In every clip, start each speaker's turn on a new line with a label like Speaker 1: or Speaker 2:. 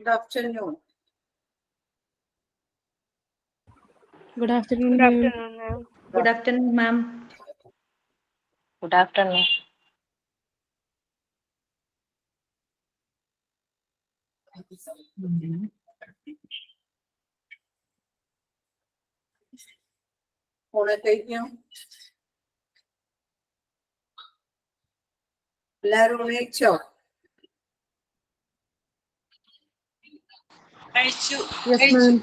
Speaker 1: Good afternoon.
Speaker 2: Good afternoon,
Speaker 3: Good
Speaker 2: ma'am.
Speaker 3: afternoon, ma'am.
Speaker 4: Good afternoon, ma'am.
Speaker 3: Good afternoon.
Speaker 1: ഊണ് കഴിഞ്ഞു? എല്ലാരും കഴിച്ചോ? കഴിച്ചു.
Speaker 2: Yes, ma'am.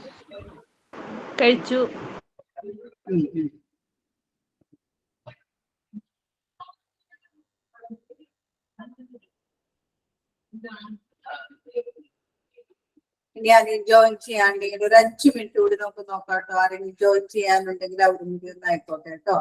Speaker 3: കഴിച്ചു.
Speaker 1: ഇനി ആരെയും ജോയിൻ ചെയ്യാണ്ടെങ്കിൽ ഒരു 5 മിനിറ്റ് കൂടി നമുക്ക് നോക്കാട്ടോ. ആരെങ്കിലും ജോയിൻ ചെയ്യാനുണ്ടെങ്കിൽ അവിടെ കൂടി ഒന്ന് ആയിക്കോട്ടെ കേട്ടോ.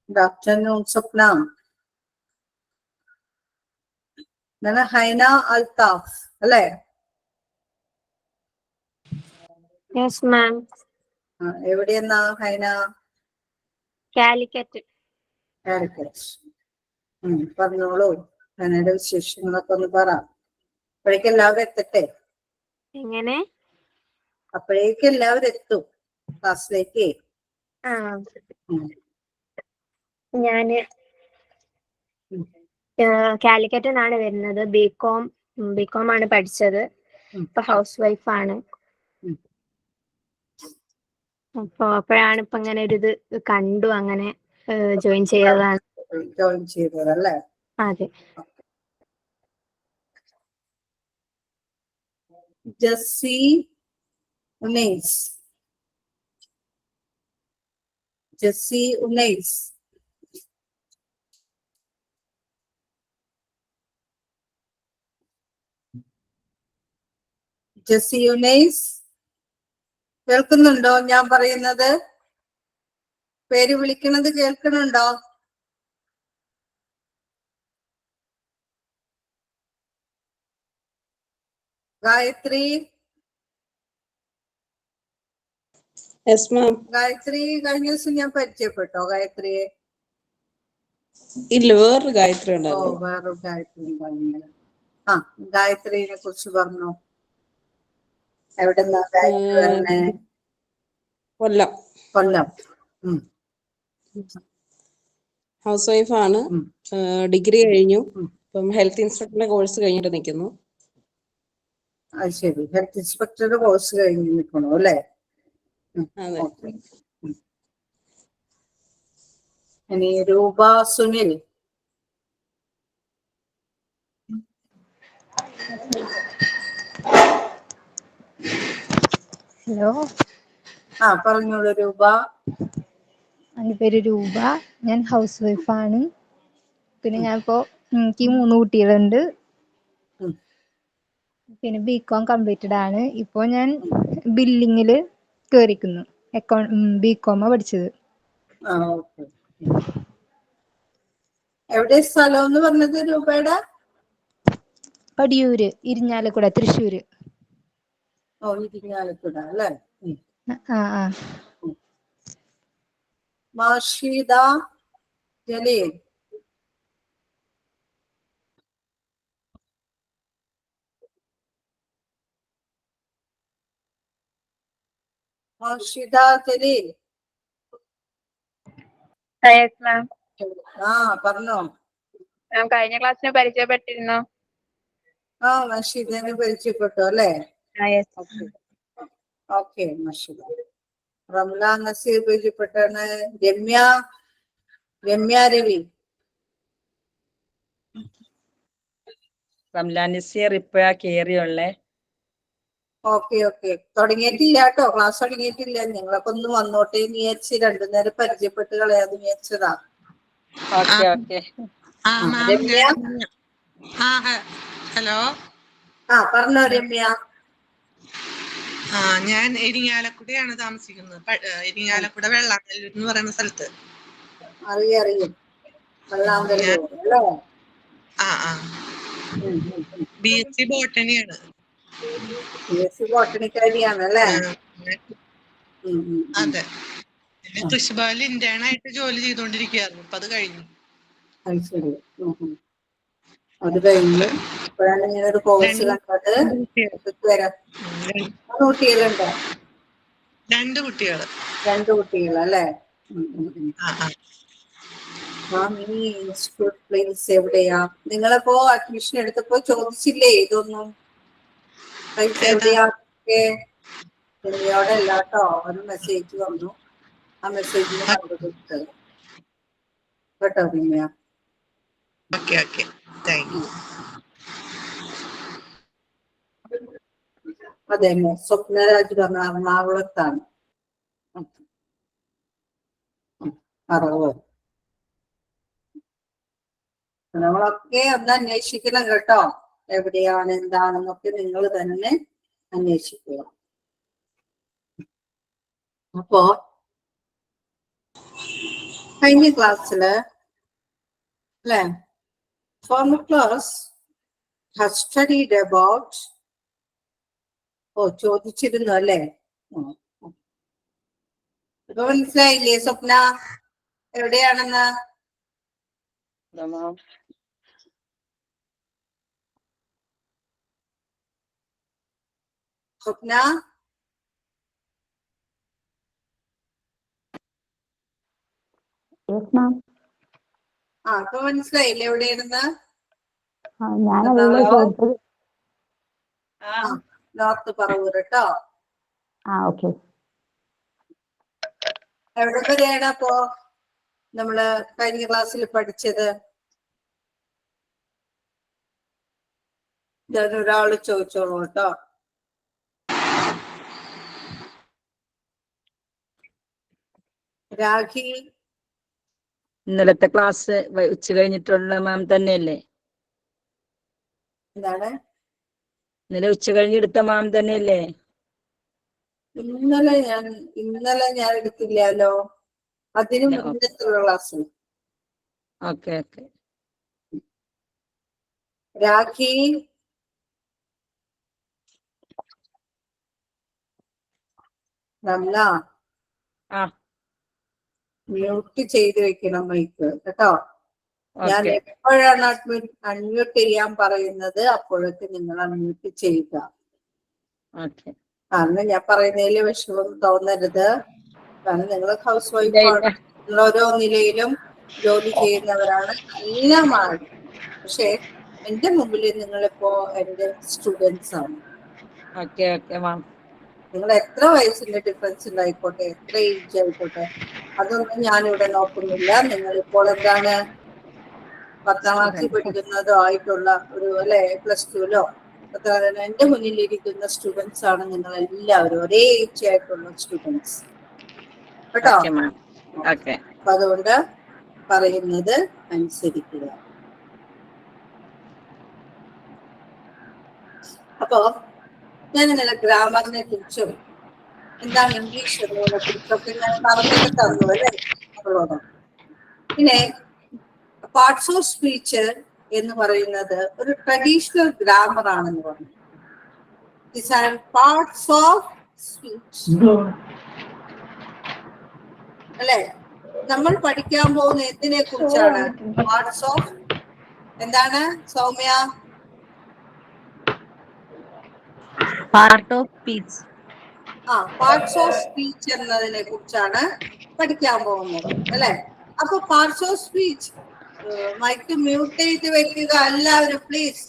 Speaker 1: Good afternoon, Swapna. Nana Haina Altaf, അല്ലേ?
Speaker 3: Yes, ma'am.
Speaker 1: എവിടെയെന്നാ ഹൈന?
Speaker 3: കാലിക്കറ്റ്.
Speaker 1: കാലിക്കറ്റ്. പറഞ്ഞോളൂ. ഹൈനയുടെ വിശേഷങ്ങളൊക്കെ ഒന്ന് പറ. അപ്പോഴേക്കും എല്ലാവരും എത്തട്ടെ.
Speaker 3: എങ്ങനെ?
Speaker 1: അപ്പോഴേക്കും എല്ലാവരും എത്തും ക്ലാസ്സിലേക്ക്.
Speaker 3: ഞാന് കാലിക്കറ്റ് നിന്നാണ് വരുന്നത്. ബികോം ആണ് പഠിച്ചത്. ഇപ്പൊ ഹൗസ് വൈഫാണ്. അപ്പോഴാണ് ഇപ്പൊ അങ്ങനെ ഒരു ഇത് കണ്ടു, അങ്ങനെ ജോയിൻ ചെയ്തതാണ്.
Speaker 1: ജോയിൻ ചെയ്തതല്ലേ?
Speaker 3: അതെ.
Speaker 1: ജസ്സി ഉനൈസ്. ജസ്സി ഉനൈസ്. ജസ്സി ഉനൈസ് കേൾക്കുന്നുണ്ടോ ഞാൻ പറയുന്നത്? പേര് വിളിക്കുന്നത് കേൾക്കുന്നുണ്ടോ? ഗായത്രി.
Speaker 5: Yes, ma'am.
Speaker 1: ഗായത്രി കഴിഞ്ഞ ദിവസം ഞാൻ പരിചയപ്പെട്ടോ ഗായത്രിയെ?
Speaker 5: ഇല്ല, വേറൊരു ഗായത്രി
Speaker 1: ഓ,
Speaker 5: ഉണ്ടായിരുന്നു.
Speaker 1: വേറൊരു ഗായത്രി ഉണ്ടായിരുന്നു. ഗായത്രിനെ കുറിച്ച് പറഞ്ഞു. എവിടെന്നാ ഗായത്രി വരണേ?
Speaker 5: കൊല്ലം.
Speaker 1: കൊല്ലം.
Speaker 5: ഹൗസ് വൈഫാണ്. ഡിഗ്രി കഴിഞ്ഞു. ഇപ്പം ഹെൽത്ത് ഇൻസ്പെക്ടറിന്റെ കോഴ്സ് കഴിഞ്ഞിട്ട് നിൽക്കുന്നു.
Speaker 1: അത് ശരി, ഹെൽത്ത് ഇൻസ്പെക്ടറുടെ കോഴ്സ് കഴിഞ്ഞ് നിൽക്കണോ അല്ലേ?
Speaker 5: അതെ.
Speaker 1: ഇനി രൂപ സുനിൽ.
Speaker 6: ഹലോ.
Speaker 1: പറഞ്ഞോളൂ രൂപ.
Speaker 6: എൻ്റെ പേര് രൂപ. ഞാൻ ഹൗസ് വൈഫാണ്. പിന്നെ എനിക്ക് 3 കുട്ടികളുണ്ട്. പിന്നെ ബികോം കംപ്ലീറ്റഡ് ആണ്. ഇപ്പോൾ ഞാൻ ബില്ലിങ്ങിൽ കയറിക്കുന്നു. ബികോമാ പഠിച്ചത്.
Speaker 1: എവിടെ സ്ഥലം എന്ന് പറഞ്ഞത് രൂപയുടെ?
Speaker 6: പടിയൂര്, ഇരിഞ്ഞാലക്കുട, തൃശ്ശൂര്.
Speaker 1: ഇരിഞ്ഞാലക്കുട അല്ലേ?
Speaker 6: ആ.
Speaker 1: മാഷിദ ജലീൽ. മാഷിദ ജലീൽ.
Speaker 3: Yes ma'am.
Speaker 1: പറഞ്ഞോ.
Speaker 3: മാം കഴിഞ്ഞ ക്ലാസ്സിന് പരിചയപ്പെട്ടിരുന്നു.
Speaker 1: മഷീദിനെ പരിചയപ്പെട്ടു അല്ലേ? ഓക്കെ. മഷീദ. റംല നസീർ പരിചയപ്പെട്ടാണ്. രമ്യ രവി.
Speaker 4: റംലാൻ നസീർ ഇപ്പഴാ കേറിയുള്ളേ.
Speaker 1: ഓക്കെ തുടങ്ങിയിട്ടില്ല കേട്ടോ, ക്ലാസ് തുടങ്ങിയിട്ടില്ല. നിങ്ങളൊക്കെ ഒന്ന് വന്നോട്ടെ എന്ന് വിചാരിച്ച് രണ്ടു നേരം പരിചയപ്പെട്ട് കളയാന്ന് വിചാരിച്ചതാ.
Speaker 4: Okay
Speaker 1: Ramya,
Speaker 7: hello.
Speaker 1: പറഞ്ഞോ രമ്യ.
Speaker 7: ഞാൻ ഇരിങ്ങാലക്കുടയാണ് താമസിക്കുന്നത്. ഇരിങ്ങാലക്കുട വെള്ളാങ്കല്ലൂർ എന്ന് പറയുന്ന സ്ഥലത്ത്.
Speaker 1: അറിയും വെള്ളാങ്കല്ലൂർ അല്ലേ?
Speaker 7: BSc ബോട്ടണിയാണ്.
Speaker 1: BSc ബോട്ടണിക്കാരിയാണ് അല്ലേ?
Speaker 7: അതെ. കൃഷിഭവനിൽ ഇന്റേൺ ആയിട്ട് ജോലി ചെയ്തോണ്ടിരിക്കുകയായിരുന്നു. ഇപ്പൊ അത് കഴിഞ്ഞു.
Speaker 1: ശരി. അത് കഴിഞ്ഞ് ഇപ്പോഴാണ് ഇങ്ങനെ ഒരു കോഴ്സ് കണ്ടത്. കുട്ടികളുണ്ടോ?
Speaker 7: 2 കുട്ടികൾ.
Speaker 1: 2 കുട്ടികൾ അല്ലേ? മിനി ഇൻസ്റ്റിറ്റ്യൂട്ട് പ്ലേസ് എവിടെയാ? നിങ്ങളിപ്പോ അഡ്മിഷൻ എടുത്തപ്പോ ചോദിച്ചില്ലേ ഇതൊന്നും? പ്ലേസ് എവിടെയാ? രമ്യയോടെ അല്ല കേട്ടോ, ഒരു മെസ്സേജ് വന്നു. ആ മെസ്സേജിന് മറുപടി കൊടുത്തത് കേട്ടോ രമ്യ. അതെ, സ്വപ്നരാജ് പറഞ്ഞ എറണാകുളത്താണ്. 60. നമ്മളൊക്കെ ഒന്ന് അന്വേഷിക്കണം കേട്ടോ, എവിടെയാണ് എന്താണെന്നൊക്കെ നിങ്ങൾ തന്നെ അന്വേഷിക്കുക. അപ്പോ കഴിഞ്ഞ ക്ലാസ്സില് അല്ലെ, formal class has studied about ചോദിച്ചിരുന്നു അല്ലേ? ഇപ്പൊ മനസ്സിലായില്ലേ സ്വപ്ന എവിടെയാണെന്ന്? സ്വപ്ന ഇപ്പൊ മനസ്സിലായില്ലേ എവിടെയാണെന്ന്? നോർത്ത് പറവൂർ കേട്ടോ. എവിടെ വരെയാണ് അപ്പോ നമ്മള് കഴിഞ്ഞ ക്ലാസ്സിൽ പഠിച്ചത്? ഒരാള് ചോദിച്ചോളൂ കേട്ടോ. രാഖി,
Speaker 4: ഇന്നലത്തെ ക്ലാസ് ഉച്ച കഴിഞ്ഞിട്ടുള്ള മാം തന്നെയല്ലേ?
Speaker 1: എന്താണ്?
Speaker 4: ഇന്നലെ ഉച്ച കഴിഞ്ഞെടുത്ത മാം തന്നെയല്ലേ?
Speaker 1: ഇന്നലെ ഞാൻ എടുത്തില്ലല്ലോ, അതിന് മുന്നത്തുള്ള class.
Speaker 4: Okay.
Speaker 1: Rakhi, Ramla, mute ചെയ്ത് വെക്കണം മൈക്ക് കേട്ടോ. ഞാൻ എപ്പോഴാണ് അൺമ്യൂട്ട് ചെയ്യാൻ പറയുന്നത് അപ്പോഴൊക്കെ നിങ്ങൾ അൺമ്യൂട്ട് ചെയ്യുക. കാരണം ഞാൻ പറയുന്നതിൽ വിഷമം തോന്നരുത്. കാരണം നിങ്ങൾ ഹൗസ് വൈഫാണ്, നിങ്ങൾ ഓരോ നിലയിലും ജോലി ചെയ്യുന്നവരാണ് എല്ലാമാണ്. പക്ഷെ എന്റെ മുമ്പിൽ നിങ്ങളിപ്പോ എന്റെ സ്റ്റുഡൻസ് ആണ്. നിങ്ങൾ എത്ര വയസ്സിന്റെ ഡിഫറൻസ് ഉണ്ടായിക്കോട്ടെ, എത്ര ഏജ് ആയിക്കോട്ടെ, അതൊന്നും ഞാനിവിടെ നോക്കുന്നില്ല. നിങ്ങളിപ്പോൾ എന്താണ് 10ാം ക്ലാസ്സിൽ പഠിക്കുന്നതോ ആയിട്ടുള്ള ഒരു +2ലോ എന്റെ മുന്നിലിരിക്കുന്ന സ്റ്റുഡൻസ് ആണ് നിങ്ങൾ എല്ലാവരും, ഒരേ ഏജ് ആയിട്ടുള്ള സ്റ്റുഡൻസ് കേട്ടോ. അപ്പൊ അതുകൊണ്ട് പറയുന്നത് അനുസരിക്കുക. അപ്പോ ഞാൻ ഇന്നലെ ഗ്രാമറിനെ കുറിച്ചും എന്താണ് ഇംഗ്ലീഷ് എന്നതിനെ കുറിച്ചൊക്കെ ഞാൻ പറഞ്ഞൊക്കെ തന്നു അല്ലേ നമ്മളോട്. പിന്നെ പാർട്സ് ഓഫ് സ്പീച്ച് എന്ന് പറയുന്നത് ഒരു ട്രഡീഷണൽ ഗ്രാമർ ആണെന്ന് പറഞ്ഞു. പാർട്സ് ഓഫ് സ്പീച്ച് അല്ലെ? നമ്മൾ പഠിക്കാൻ പോകുന്ന എന്തിനെ കുറിച്ചാണ്? പാർട്സ് ഓഫ് എന്താണ് Soumya?
Speaker 2: Part of speech.
Speaker 1: Parts of speech എന്നതിനെ കുറിച്ചാണ് പഠിക്കാൻ പോകുന്നത് അല്ലെ? അപ്പൊ parts of speech, mic mute ചെയ്ത് വെക്കുക എല്ലാവരും പ്ലീസ്.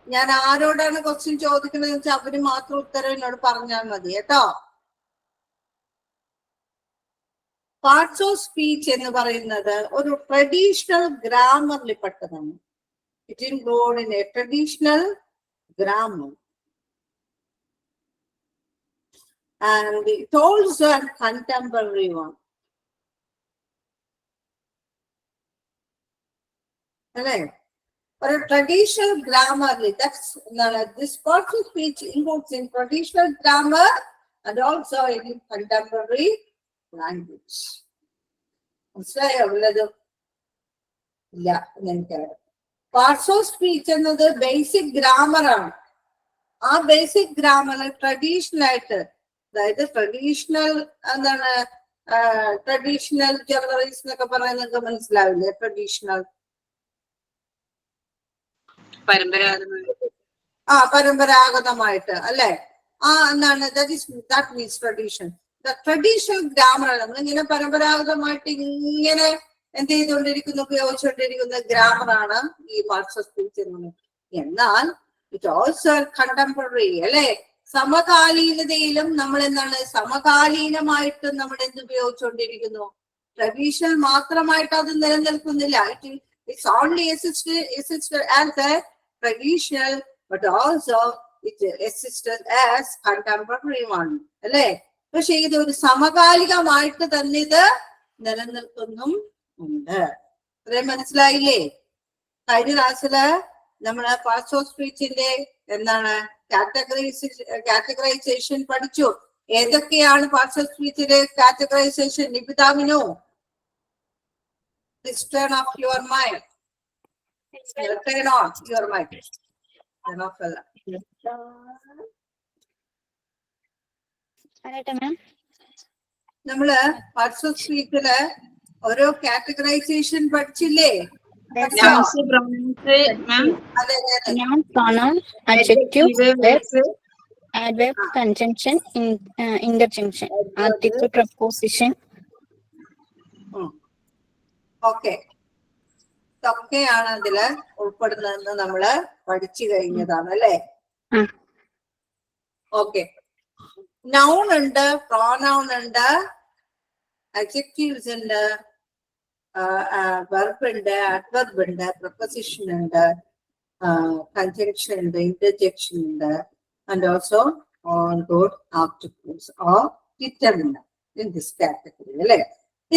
Speaker 1: ഞാൻ ആരോടാണ് ക്വസ്റ്റ്യൻ ചോദിക്കുന്നത് വെച്ചാൽ അവര് മാത്രം ഉത്തരം എന്നോട് പറഞ്ഞാൽ മതി കേട്ടോ. പാർട്സ് ഓഫ് സ്പീച്ച് എന്ന് പറയുന്നത് ഒരു ട്രഡീഷണൽ ഗ്രാമറിൽ പെട്ടതാണ്. It include in A traditional grammar and it also a contemporary one. Right? For a traditional grammar, that's this part of speech includes in traditional grammar and also in contemporary language. Parts of speech എന്നത് basic grammar ആണ്. ആ basic grammar traditional ആയിട്ട്, അതായത് traditional എന്താണ്, traditional generation എന്നൊക്കെ പറയാൻ നിങ്ങൾക്ക് മനസ്സിലാവില്ലേ? Traditional പരമ്പരാഗതമായിട്ട് അല്ലെ? എന്താണ് that means tradition. Traditional grammar നമ്മളിങ്ങനെ പരമ്പരാഗതമായിട്ട് ഇങ്ങനെ എന്ത് ചെയ്തുകൊണ്ടിരിക്കുന്നു, ഉപയോഗിച്ചുകൊണ്ടിരിക്കുന്ന ഗ്രാമറാണ് ഈ പാർട്സ് ഓഫ് സ്പീച്ച് എന്നത്. എന്നാൽ ഇറ്റ് ഓൾസോ കണ്ടംപററി അല്ലെ? സമകാലീനതയിലും നമ്മൾ എന്താണ്, സമകാലീനമായിട്ടും നമ്മൾ എന്ത് ഉപയോഗിച്ചുകൊണ്ടിരിക്കുന്നു? ട്രഡീഷണൽ മാത്രമായിട്ട് അത് നിലനിൽക്കുന്നില്ല. It's only existed as a traditional, but also it existed as contemporary one. അല്ലെ? പക്ഷെ ഇത് ഒരു സമകാലികമായിട്ട് തന്നെ ഇത് നിലനിൽക്കുന്നും ഉണ്ട്. അത്രയും മനസ്സിലായില്ലേ? കഴിഞ്ഞ ക്ലാസ്സില് നമ്മള് പാർട്സ് ഓഫ് സ്പീച്ചിന്റെ എന്താണ് കാറ്റഗറൈസേഷൻ പഠിച്ചു. ഏതൊക്കെയാണ് പാർട്സ് ഓഫ് സ്പീച്ചിന്റെ കാറ്റഗറൈസേഷൻ? നിബിതാമിനോ? Please turn off your mic. Turn off your mic. Turn off the നമ്മള് പാർട്സ് ഓഫ് സ്പീച്ചില് ഓരോ കാറ്റഗറൈസേഷൻ പഠിച്ചില്ലേ?
Speaker 3: Noun, pronoun, adjective, verb, adverb, conjunction, interjunction, article, preposition.
Speaker 1: Okay, ഇതൊക്കെയാണ് അതില് ഉൾപ്പെടുന്നതെന്ന് നമ്മള് പഠിച്ചു കഴിഞ്ഞതാണ് അല്ലെ? ഓക്കെ, നൗൺ ഉണ്ട്, പ്രോനൗൺ ഉണ്ട്, അഡ്ജക്റ്റീവ്സ് ഉണ്ട്, വെർബ് ഉണ്ട്, അഡ്വർബ് ഉണ്ട്, പ്രൊപ്പോസിഷൻ ഉണ്ട്, കൺജങ്ഷൻ ഉണ്ട്, ഇന്റർജെക്ഷൻ ഉണ്ട്, and also on good articles or determinant in this category അല്ലെ?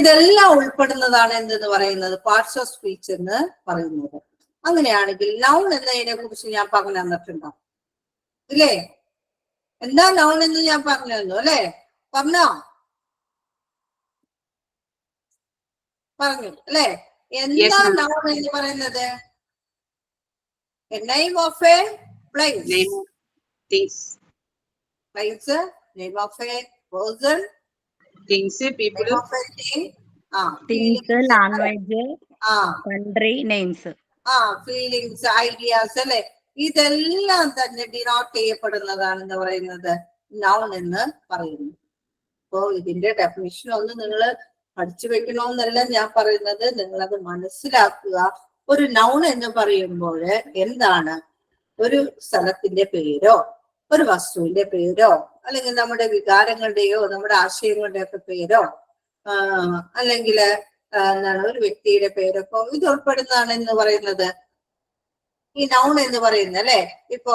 Speaker 1: ഇതെല്ലാം ഉൾപ്പെടുന്നതാണ് എന്തെന്ന് പറയുന്നത് പാർട്സ് ഓഫ് സ്പീച്ച് എന്ന് പറയുന്നത്. അങ്ങനെയാണെങ്കിൽ നൗൺ എന്നതിനെ കുറിച്ച് ഞാൻ പറഞ്ഞു തന്നിട്ടുണ്ടോ ഇല്ലേ? എന്താ നൗൺ എന്ന് ഞാൻ പറഞ്ഞു തന്നു അല്ലെ? പറഞ്ഞു അല്ലെ? എന്താ നൗൺ എന്ന് പറയുന്നത്? A name of a place, place, name of a person,
Speaker 2: things, people,
Speaker 1: name of a thing,
Speaker 2: things, language, country names,
Speaker 1: feelings, ideas അല്ലെ? ഇതെല്ലാം തന്നെ ഡിനോട്ട് ചെയ്യപ്പെടുന്നതാണെന്ന് പറയുന്നത് നൗൺ എന്ന് പറയുന്നു. അപ്പോ ഇതിന്റെ ഡെഫിനിഷൻ ഒന്ന് നിങ്ങൾ പഠിച്ചു വെക്കണമെന്നല്ല ഞാൻ പറയുന്നത്, നിങ്ങളത് മനസ്സിലാക്കുക. ഒരു നൗൺ എന്ന് പറയുമ്പോൾ എന്താണ്? ഒരു സ്ഥലത്തിന്റെ പേരോ ഒരു വസ്തുവിന്റെ പേരോ അല്ലെങ്കിൽ നമ്മുടെ വികാരങ്ങളുടെയോ നമ്മുടെ ആശയങ്ങളുടെയോ ഒക്കെ പേരോ അല്ലെങ്കിൽ എന്താണ് ഒരു വ്യക്തിയുടെ പേരൊക്കെ ഇത് ഉൾപ്പെടുന്നതാണ് എന്ന് പറയുന്നത് ഈ നൗൺ എന്ന് പറയുന്നത് അല്ലെ? ഇപ്പോ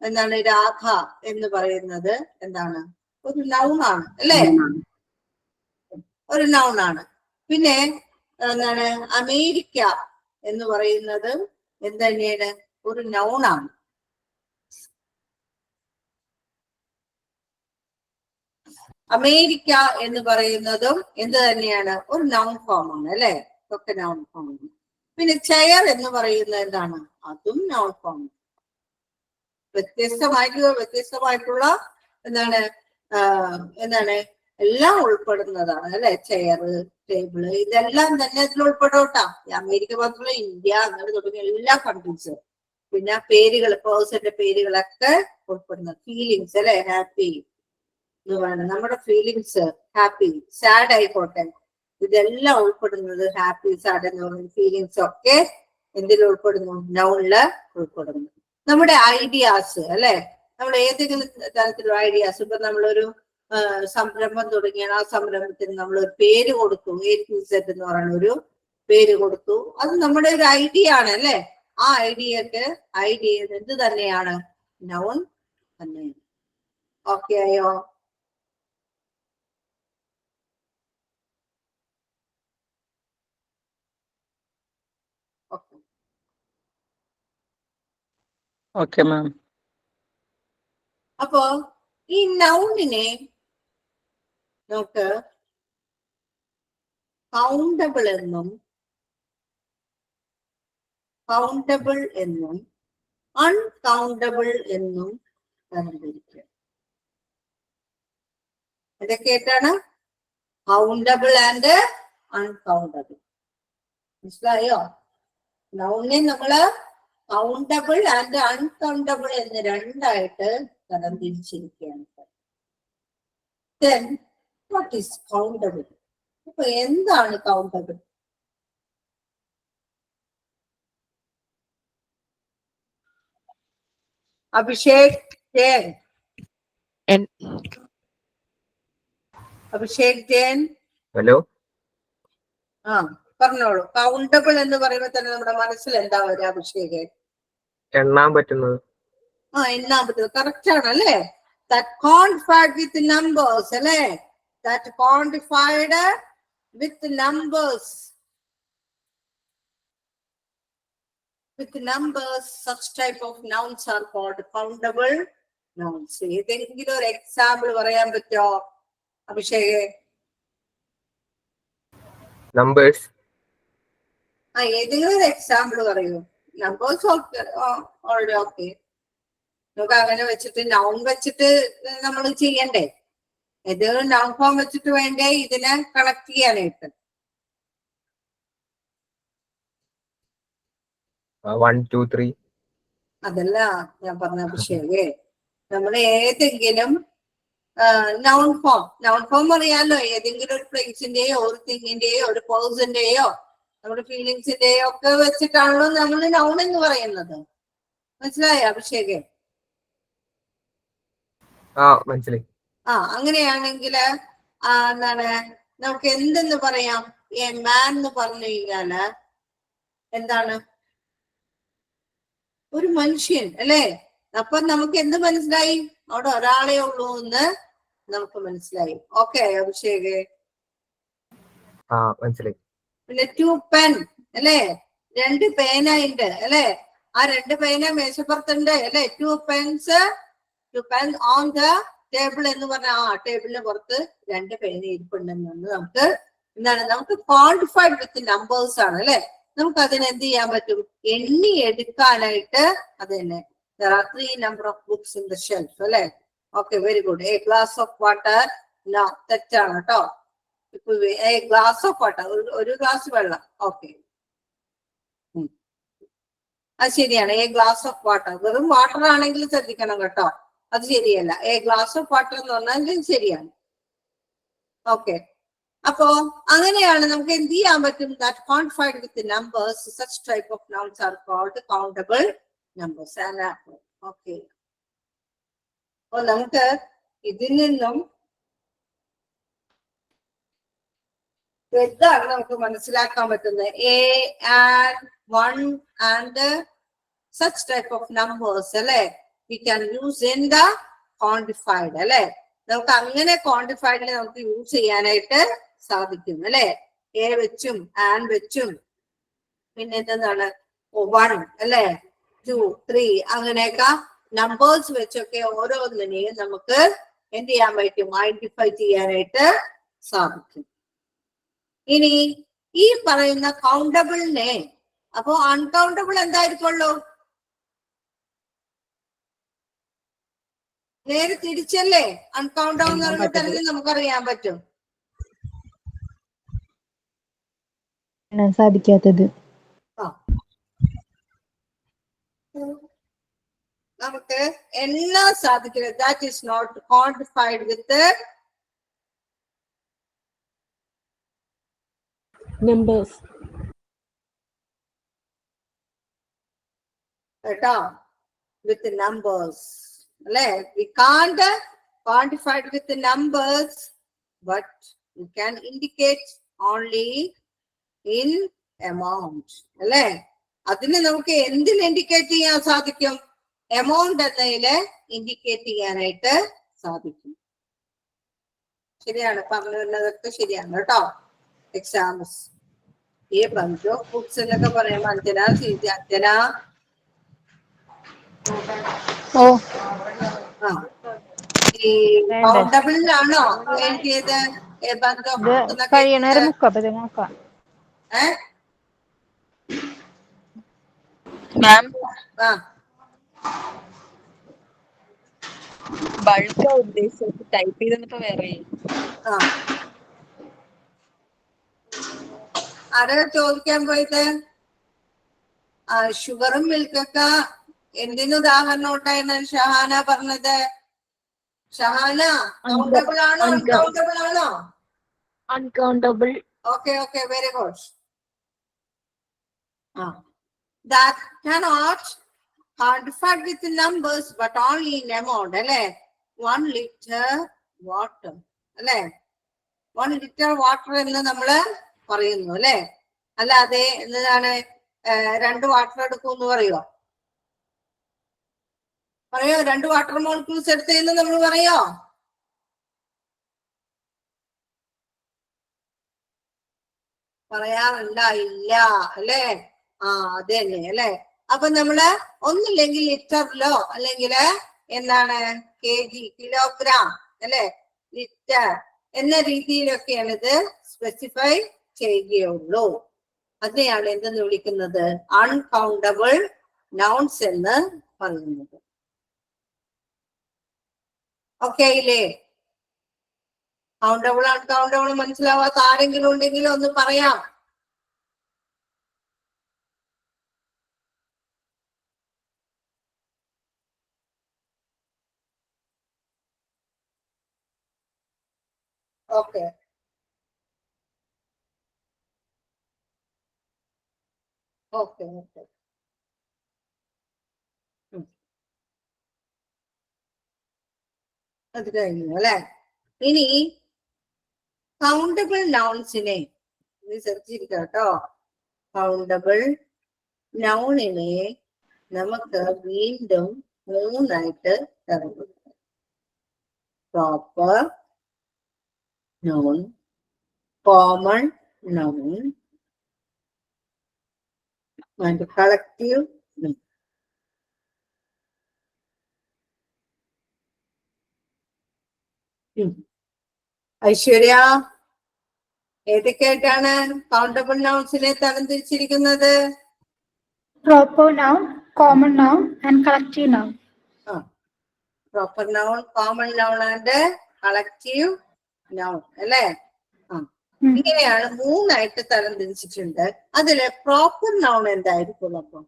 Speaker 1: എന്താണ് രാധ എന്ന് പറയുന്നത് എന്താണ്? ഒരു നൗണാണ് അല്ലെ? ഒരു നൗണാണ്. പിന്നെ എന്താണ് അമേരിക്ക എന്ന് പറയുന്നത് എന്ത് തന്നെയാണ്? ഒരു നൗണാണ്. അമേരിക്ക എന്ന് പറയുന്നതും എന്ത് തന്നെയാണ്? ഒരു നൗൺ ഫോം ആണ് അല്ലെ? ഒക്കെ നൗൺ ഫോം ആണ്. പിന്നെ ചെയർ എന്ന് പറയുന്നത് എന്താണ്? അതും നൗൺ ഫോം. വ്യത്യസ്തമായിട്ടുള്ള എന്താണ് എല്ലാം ഉൾപ്പെടുന്നതാണ് അല്ലെ? ചെയർ, ടേബിള്, ഇതെല്ലാം തന്നെ ഇതിൽ ഉൾപ്പെടോട്ടാ. അമേരിക്ക മാത്രമല്ല, ഇന്ത്യ അങ്ങനെ തുടങ്ങിയ എല്ലാ കൺട്രീസ്. പിന്നെ പേരുകൾ, പേഴ്സന്റെ പേരുകളൊക്കെ ഉൾപ്പെടുന്നത്. ഫീലിങ്സ് അല്ലെ? ഹാപ്പി എന്ന് പറയുന്നത് നമ്മുടെ ഫീലിങ്സ്, ഹാപ്പി, സാഡ് ആയിക്കോട്ടെ, ഇതെല്ലാം ഉൾപ്പെടുന്നത് ഹാപ്പി, സാഡ് എന്ന് പറയുന്ന ഫീലിങ്സ് ഒക്കെ എന്തിൽ ഉൾപ്പെടുന്നു? നൗണില് ഉൾപ്പെടുന്നു. നമ്മുടെ ഐഡിയാസ് അല്ലെ? നമ്മൾ ഏതെങ്കിലും തരത്തിലുള്ള ഐഡിയാസ്, ഇപ്പൊ നമ്മളൊരു സംരംഭം തുടങ്ങിയാണ്. ആ സംരംഭത്തിന് നമ്മൾ ഒരു പേര് കൊടുത്തു, A-Z എന്ന് പറയുന്ന ഒരു പേര് കൊടുത്തു. അത് നമ്മുടെ ഒരു ഐഡിയ ആണ് അല്ലെ. ആ ഐഡിയ എന്ത് തന്നെയാണ്? നൗൺ തന്നെയാണ്. ഓക്കെ ആയോ?
Speaker 4: Okay ma'am.
Speaker 1: അപ്പോ ഈ നൗണിനെ നമുക്ക് കൗണ്ടബിൾ എന്നും അൺകൗണ്ടബിൾ എന്നും തരംതിരിക്കുക. ഇതൊക്കെയായിട്ടാണ് കൗണ്ടബിൾ ആൻഡ് അൺകൗണ്ടബിൾ. മനസ്സിലായോ? നൗണിനെ നമ്മള് കൗണ്ടബിൾ ആൻഡ് അൺകൗണ്ടബിൾ എന്ന് രണ്ടായിട്ട് തരംതിരിച്ചിരിക്കുകയാണ്. Then what is countable? അപ്പൊ എന്താണ് കൗണ്ടബിൾ? അഭിഷേക് ജയൻ. അഭിഷേക് ജയൻ.
Speaker 8: ഹലോ.
Speaker 1: ആ പറഞ്ഞോളൂ. കൗണ്ടബിൾ എന്ന് പറയുമ്പോ തന്നെ നമ്മുടെ മനസ്സിൽ എന്താ വരിക അഭിഷേക്?
Speaker 8: എണ്ണാൻ പറ്റുന്നത്.
Speaker 1: എണ്ണാൻ പറ്റുന്നത് കറക്റ്റ് ആണ് അല്ലേ? That quantified with numbers അല്ലേ? That quantified with numbers. With numbers, such type of nouns are called countable nouns. ഏതെങ്കിലും ഒരു എക്സാമ്പിൾ പറയാൻ പറ്റോ അഭിഷേക്?
Speaker 8: നമ്പേഴ്സ്.
Speaker 1: ഏതെങ്കിലും ഒരു എക്സാമ്പിൾ പറയൂ. Numbers already okay. നമുക്ക് അങ്ങനെ വെച്ചിട്ട് നൗൺ വെച്ചിട്ട് നമ്മൾ ചെയ്യണ്ടേ? ഏതെങ്കിലും നൗൺ ഫോം വെച്ചിട്ട് വേണ്ടേ ഇതിനെ കണക്ട് ചെയ്യാനായിട്ട്?
Speaker 8: 1 2 3.
Speaker 1: അതല്ല ഞാൻ പറഞ്ഞ അഭിഷേകേ. നമ്മൾ ഏതെങ്കിലും നൗൺ ഫോം അറിയാലോ. ഏതെങ്കിലും ഒരു പ്ലേസിന്റെയോ ഒരു തിങ്ങിന്റെയോ ഒരു പേഴ്സന്റെയോ നമ്മുടെ ഫീലിങ്സിന്റെയോ ഒക്കെ വെച്ചിട്ടാണല്ലോ നമ്മൾ നൗൺ എന്ന് പറയുന്നത്. മനസ്സിലായോ അഭിഷേക്?
Speaker 8: മനസ്സിലായി.
Speaker 1: അങ്ങനെയാണെങ്കിൽ എന്താണ് നമുക്ക് എന്തെന്ന് പറയാം? എ മാൻ എന്ന് പറഞ്ഞു കഴിഞ്ഞാല് എന്താണ്? ഒരു മനുഷ്യൻ അല്ലേ? അപ്പൊ നമുക്ക് എന്ത് മനസ്സിലായി? അവിടെ ഒരാളെ ഉള്ളൂ എന്ന് നമുക്ക് മനസ്സിലായി. ഓക്കെ അഭിഷേക്?
Speaker 8: മനസ്സിലായി.
Speaker 1: പിന്നെ 2 പെൻ അല്ലേ? 2 പേന ഉണ്ട് അല്ലെ? ആ 2 പേന മേശപ്പുറത്തുണ്ട് അല്ലെ? 2 pens ഓൺ ദ ടേബിൾ എന്ന് പറഞ്ഞ ആ ടേബിളിന് പുറത്ത് 2 പേന ഇരിപ്പുണ്ടെന്ന് നമുക്ക് എന്താണ്? നമുക്ക് ക്വാണ്ടിഫൈഡ് വിത്ത് നമ്പേഴ്സ് ആണ് അല്ലെ? നമുക്ക് അതിന് എന്ത് ചെയ്യാൻ പറ്റും? എണ്ണി എടുക്കാനായിട്ട്. അത് തന്നെ. There are 3 number of books in the shelf അല്ലെ? Okay, very good. A glass of water. No, തെറ്റാണ് കേട്ടോ. ഇപ്പൊ A glass of water, ഒരു ഗ്ലാസ് വെള്ളം. ഓക്കെ, അത് ശരിയാണ്. A glass of water. വെറും വാട്ടർ ആണെങ്കിൽ ശ്രദ്ധിക്കണം കേട്ടോ, അത് ശരിയല്ല. A glass of water എന്ന് പറഞ്ഞാൽ ശരിയാണ്. ഓക്കെ, അപ്പോ അങ്ങനെയാണ് നമുക്ക് എന്ത് ചെയ്യാൻ പറ്റും? That quantified with the numbers, such type of nouns are called countable numbers. Okay, അപ്പൊ നമുക്ക് ഇതിൽ നിന്നും എന്താണ് നമുക്ക് മനസ്സിലാക്കാൻ പറ്റുന്നത്? A and 1 and such type of numbers അല്ലെ? We can use in the quantified അല്ലെ? നമുക്ക് അങ്ങനെ ക്വാണ്ടിഫൈഡിൽ നമുക്ക് യൂസ് ചെയ്യാനായിട്ട് സാധിക്കും അല്ലെ? A വെച്ചും and വെച്ചും പിന്നെ എന്താണ് 1 അല്ലെ 2 3 അങ്ങനെയൊക്കെ നമ്പേഴ്സ് വെച്ചൊക്കെ ഓരോന്നിനെയും നമുക്ക് എന്ത് ചെയ്യാൻ പറ്റും? ഐഡന്റിഫൈ ചെയ്യാനായിട്ട് സാധിക്കും. ഇനി ഈ പറയുന്ന കൗണ്ടബിളിനെ അപ്പോ അൺകൗണ്ടബിൾ എന്തായിരിക്കുള്ളൂ? നേരെ തിരിച്ചല്ലേ? അൺകൗണ്ടബിൾ എന്ന് പറയുമ്പോൾ നമുക്കറിയാൻ പറ്റും
Speaker 6: സാധിക്കാത്തത്.
Speaker 1: നമുക്ക് എണ്ണാൻ സാധിക്കുന്നത്. That is not quantified with
Speaker 5: numbers.
Speaker 1: കേട്ടോ, വിത്ത് നമ്പേഴ്സ് അല്ലെ? We can't quantified with the numbers, but you can indicate only in amount. അല്ലേ? അതിന് നമുക്ക് എന്തിൽ ഇൻഡിക്കേറ്റ് ചെയ്യാൻ സാധിക്കും? എമൗണ്ട് എന്നതില് ഇൻഡിക്കേറ്റ് ചെയ്യാനായിട്ട് സാധിക്കും. ശരിയാണ്, പറഞ്ഞു വരുന്നതൊക്കെ ശരിയാണ് കേട്ടോ. എക്സാമ്പിൾസ് ഈ ബഞ്ച് ഓഫ് ബുക്സ് എന്നൊക്കെ പറയുമ്പോ അഞ്ജന
Speaker 6: ഓ
Speaker 1: ആ ഈ കൗണ്ടബിളിലാണോ എഴുതിയത്? ബഞ്ച് ഓഫ്
Speaker 6: ഇത്
Speaker 1: ബുക്സ്
Speaker 6: കഴിയണവരെ മുക്കാം, അപ്പൊ ഇത് നോക്കാം.
Speaker 2: മാം
Speaker 1: ആ
Speaker 2: ബൾക്ക് ഉദ്ദേശിച്ചത് ടൈപ്പ് ചെയ്തപ്പോ വേറെ.
Speaker 1: ആ ആരാ ചോദിക്കാൻ പോയത്? ഷുഗറും മിൽക്കൊക്കെ എന്തിനു ഉദാഹരണം ഉണ്ടായിരുന്നു ഷഹാന പറഞ്ഞത്? ഷഹാന, കൗണ്ടബിൾ ആണോ അൺകൗണ്ടബിൾ ആണോ?
Speaker 3: Uncountable.
Speaker 1: Okay okay, very good. That cannot quantify with numbers but only in amount. അല്ലേ? 1 liter water. അല്ലേ? 1 liter water എന്ന് നമ്മള് പറയുന്നു അല്ലെ? അല്ലാതെ എന്താണ് 2 വാട്ടർ എടുക്കൂന്ന് പറയോ? 2 വാട്ടർ മോളിക്യൂൾസ് എടുത്തെന്ന് നമ്മൾ പറയോ? പറയാറില്ല, ഇല്ല അല്ലേ? അത് തന്നെ അല്ലെ? അപ്പൊ നമ്മള് ഒന്നില്ലെങ്കിൽ ലിറ്ററിലോ അല്ലെങ്കിൽ എന്താണ് kg, കിലോഗ്രാം അല്ലെ, ലിറ്റർ എന്ന രീതിയിലൊക്കെയാണ് ഇത് സ്പെസിഫൈ ചെയ്യുകയുള്ളൂ. അതിനെയാണ് എന്തെന്ന് വിളിക്കുന്നത്? അൺകൗണ്ടബിൾ നൗൺസ് എന്ന് പറയുന്നത്. ഓക്കെ ഇല്ലേ? കൗണ്ടബിൾ അൺകൗണ്ടബിൾ മനസ്സിലാവാത്ത ആരെങ്കിലും ഉണ്ടെങ്കിൽ ഒന്ന് പറയാം. ഓക്കെ ഓക്കെ ഓക്കെ അത് കഴിഞ്ഞു അല്ലെ? ഇനി കൗണ്ടബിൾ നൗൺസിനെ സെർച്ച് ചെയ്തിരിക്കാം കേട്ടോ. കൗണ്ടബിൾ നൗണിനെ നമുക്ക് വീണ്ടും 3ആയിട്ട് തരപ്പെടും. Proper noun, common noun and collective noun. Aishwarya, ഏതൊക്കെയായിട്ടാണ് കൗണ്ടബിൾ നൗൺസിനെ തരംതിരിച്ചിരിക്കുന്നത്?
Speaker 9: Proper noun, common noun, and collective noun.
Speaker 1: Proper noun, common noun and collective noun അല്ലേ? ഇങ്ങനെയാണ് 3ആയിട്ട് തരംതിരിച്ചിട്ടുണ്ട്. അതില് പ്രോപ്പർ നൗൺ എന്തായിരിക്കും? അപ്പൊ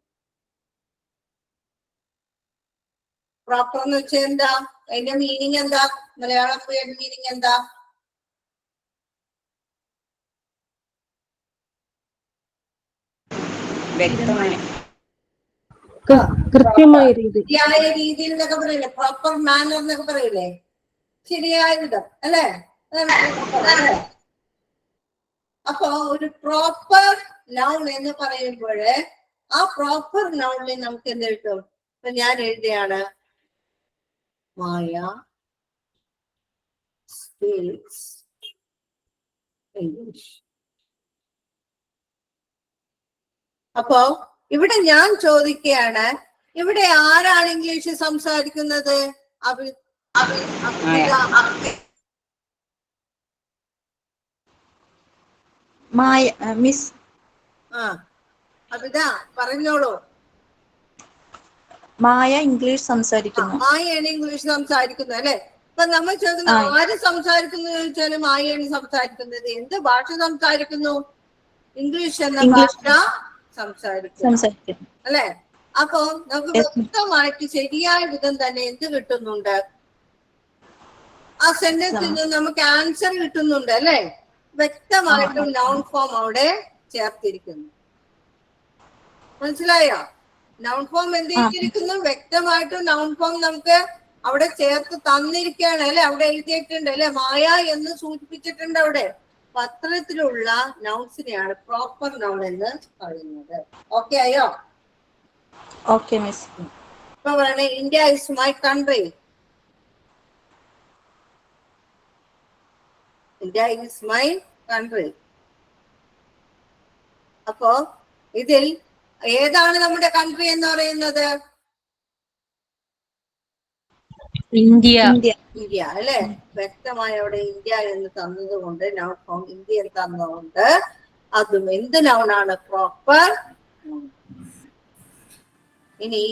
Speaker 1: പ്രോപ്പർ എന്ന് വെച്ചാൽ എന്താ? അതിന്റെ മീനിങ് എന്താ? മലയാളം മീനിങ് എന്താ?
Speaker 5: കൃത്യമായ രീതി,
Speaker 1: ശരിയായ രീതിയിൽ എന്നൊക്കെ പറയില്ലേ? പ്രോപ്പർ മാനർ എന്നൊക്കെ പറയില്ലേ? ശരിയായ വിധം അല്ലേ? അപ്പൊ ഒരു പ്രോപ്പർ നൗൺ എന്ന് പറയുമ്പോഴ് ആ പ്രോപ്പർ നൗണിൽ നമുക്ക് എന്ത് കിട്ടും? ഇപ്പൊ ഞാൻ എഴുതിയാണ് മായ സ്പീക്സ് ഇംഗ്ലീഷ്. അപ്പോ ഇവിടെ ഞാൻ ചോദിക്കുകയാണ്, ഇവിടെ ആരാണ് ഇംഗ്ലീഷ് സംസാരിക്കുന്നത്?
Speaker 2: മിസ്
Speaker 1: അബിത പറഞ്ഞോളൂ.
Speaker 2: മായ ഇംഗ്ലീഷ് സംസാരിക്കുന്നു.
Speaker 1: മായയാണ് ഇംഗ്ലീഷ് സംസാരിക്കുന്നത് അല്ലെ? അപ്പൊ നമ്മൾ ചോദിക്കുന്നത് ആര് സംസാരിക്കുന്നു ചോദിച്ചാല് മായയാണ് സംസാരിക്കുന്നത്. എന്ത് ഭാഷ സംസാരിക്കുന്നു? ഇംഗ്ലീഷ് എന്ന ഭാഷ സംസാരിക്കുന്നു അല്ലെ? അപ്പൊ നമുക്ക് വ്യക്തമായിട്ട് ശരിയായ വിധം തന്നെ എന്ത് കിട്ടുന്നുണ്ട്? ആ സെന്റൻസിൽ നിന്ന് നമുക്ക് ആൻസർ കിട്ടുന്നുണ്ട് അല്ലെ? വ്യക്തമായിട്ടും നൗൺ ഫോം അവിടെ ചേർത്തിരിക്കുന്നു. മനസ്സിലായോ? നൗൺ ഫോം എന്ത് ചെയ്തിരിക്കുന്നു? വ്യക്തമായിട്ടും നൗൺ ഫോം നമുക്ക് അവിടെ ചേർത്ത് തന്നിരിക്കുകയാണ് അല്ലെ, അവിടെ എഴുതിയിട്ടുണ്ട് അല്ലെ, മായ എന്ന് സൂചിപ്പിച്ചിട്ടുണ്ട് അവിടെ. അപ്പൊ അത്തരത്തിലുള്ള നൗൺസിനെയാണ് പ്രോപ്പർ നൗൺ എന്ന് പറയുന്നത്. ഓക്കെ ആയോ?
Speaker 2: Okay miss.
Speaker 1: ഇപ്പൊ പറയണേ India is my country. India is my country. അപ്പോ ഇതിൽ ഏതാണ് നമ്മുടെ കൺട്രി എന്ന് പറയുന്നത്?
Speaker 2: ഇന്ത്യ.
Speaker 1: ഇന്ത്യ അല്ലെ, വ്യക്തമായി അവിടെ ഇന്ത്യ എന്ന് തന്നതുകൊണ്ട് നൗൺ ഫോം ഇന്ത്യ എന്ന് തന്നതുകൊണ്ട് അതും എന്ത് നൗണാണ്? പ്രോപ്പർ. ഇനി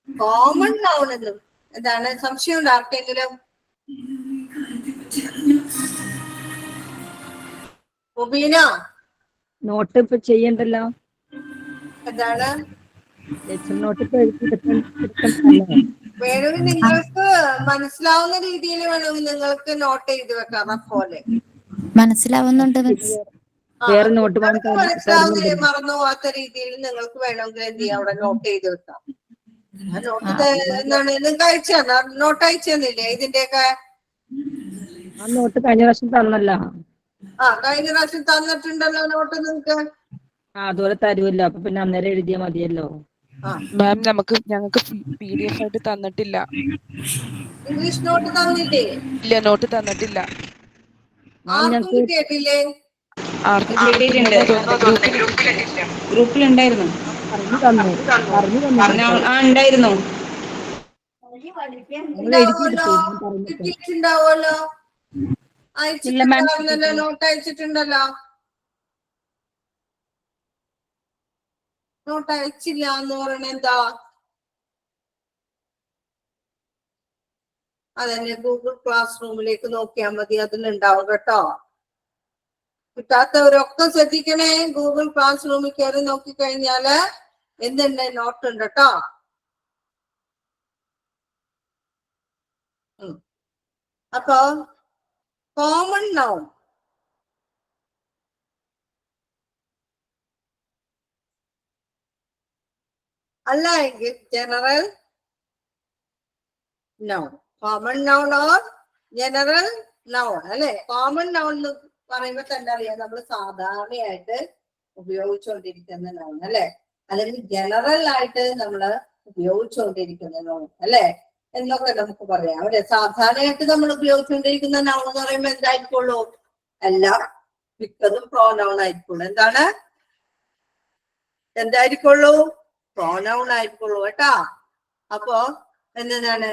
Speaker 1: കോമൺ നൗൺ എന്നും എന്താണ്? സംശയമുണ്ട് ആർക്കെങ്കിലും? മുബീന
Speaker 6: നോട്ട് ഇപ്പൊ ചെയ്യണ്ടല്ലോ.
Speaker 1: എന്താണ്?
Speaker 6: നോട്ട്
Speaker 1: വേണമെങ്കിൽ നിങ്ങൾക്ക് മനസ്സിലാവുന്ന രീതിയിൽ വേണമെങ്കിൽ നിങ്ങൾക്ക് നോട്ട് ചെയ്ത് വെക്കാം. പോലെ
Speaker 10: മനസ്സിലാവുന്നുണ്ട് മിസ്.
Speaker 6: വേറെ നോട്ട്
Speaker 1: മനസ്സിലാവുന്ന മറന്നു പോകാത്ത രീതിയിൽ നിങ്ങൾക്ക് വേണമെങ്കിൽ എന്ത് ചെയ്യാം, അവിടെ നോട്ട് ചെയ്ത് വെക്കാം. ആ നോട്ട് എന്താണ് നിങ്ങൾക്ക് അയച്ചു നോട്ട് അയച്ചു തന്നില്ലേ ഇതിന്റെയൊക്കെ?
Speaker 6: ആ നോട്ട് കഴിഞ്ഞ പ്രാവശ്യം തന്നല്ലോ.
Speaker 1: കഴിഞ്ഞ പ്രാവശ്യം തന്നിട്ടുണ്ടല്ലോ നോട്ട് നിങ്ങൾക്ക്.
Speaker 6: അതുപോലെ തരുമല്ലോ, അപ്പൊ പിന്നെ അന്നേരം എഴുതിയാ മതിയല്ലോ.
Speaker 11: മാം ഞങ്ങൾക്ക് PDF ആയിട്ട് തന്നിട്ടില്ല.
Speaker 1: ഇംഗ്ലീഷ് നോട്ട് തന്നില്ലേ?
Speaker 11: ഇല്ല, നോട്ട് തന്നിട്ടില്ല.
Speaker 1: ആർക്കും കിട്ടിയിട്ടില്ലേ?
Speaker 2: ഗ്രൂപ്പിലുണ്ടായിരുന്നു. ഉണ്ടായിരുന്നു.
Speaker 1: കിട്ടിയിട്ടുണ്ടാവുമല്ലോ. അയച്ചിട്ടുണ്ടാവുന്നല്ലോ, നോട്ട് അയച്ചിട്ടുണ്ടല്ലോ. നോട്ട് അയച്ചില്ല എന്ന് പറയണ എന്താ? അതന്നെ ഗൂഗിൾ ക്ലാസ് റൂമിലേക്ക് നോക്കിയാൽ മതി, അതിലുണ്ടാവും കേട്ടോ. കിട്ടാത്തവരൊക്കെ ശ്രദ്ധിക്കണേ. ഗൂഗിൾ ക്ലാസ് റൂമിൽ കയറി നോക്കിക്കഴിഞ്ഞാല് എന്തുണ്ട്? നോട്ട് ഉണ്ട് കേട്ടോ. അപ്പൊ കോമൺ നൗൺ അല്ല എങ്കിൽ general noun. Common noun or general noun അല്ലെ. കോമൺ നൗൺ എന്ന് പറയുമ്പോ തന്നെ അറിയാം നമ്മൾ സാധാരണയായിട്ട് ഉപയോഗിച്ചുകൊണ്ടിരിക്കുന്ന നൗൺ അല്ലെ, അല്ലെങ്കിൽ ജനറൽ ആയിട്ട് നമ്മള് ഉപയോഗിച്ചുകൊണ്ടിരിക്കുന്ന നൗൺ അല്ലെ എന്നൊക്കെ നമുക്ക് പറയാം. അവിടെ സാധാരണയായിട്ട് നമ്മൾ ഉപയോഗിച്ചുകൊണ്ടിരിക്കുന്ന നൗൺ എന്ന് പറയുമ്പോൾ എന്തായിരിക്കുള്ളൂ? എല്ലാം മിക്കതും പ്രോനൗൺ ആയിരിക്കുള്ളൂ. എന്താണ്? എന്തായിരിക്കുള്ളൂ? പ്രോനൗൺ ആയിരിക്കുള്ളൂ കേട്ടാ. അപ്പോ എന്താണ്?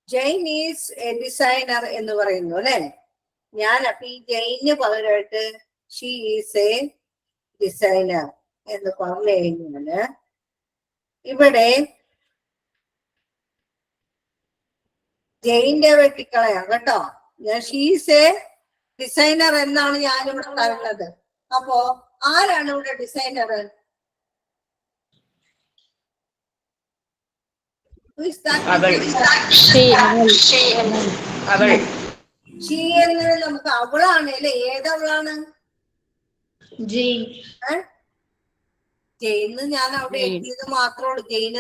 Speaker 1: ജെയിൻ ഈസ് എ ഡിസൈനർ എന്ന് പറയുന്നു അല്ലെ. ഞാൻ അപ്പൊ ഈ ജെയിന് പകരമായിട്ട് ഷീ ഈസ് എ ഡിസൈനർ എന്ന് പറഞ്ഞു കഴിഞ്ഞാല് ഇവിടെ ജെയിന്റെ വെട്ടിക്കളയാം കേട്ടോ. ഞാൻ ഷീസ് എ ഡിസൈനർ എന്നാണ് ഞാനിവിടെ പറയുന്നത്. അപ്പോ ആരാണ് ഇവിടെ ഡിസൈനർ? ഷീ എന്ന് നമുക്ക് അവളാണ് അല്ലെ. ഏതവളാണ്? ജെയിൻ ഞാൻ അവിടെ എഴുതിയത് മാത്രമേ ഉള്ളൂ. ജെയിൻ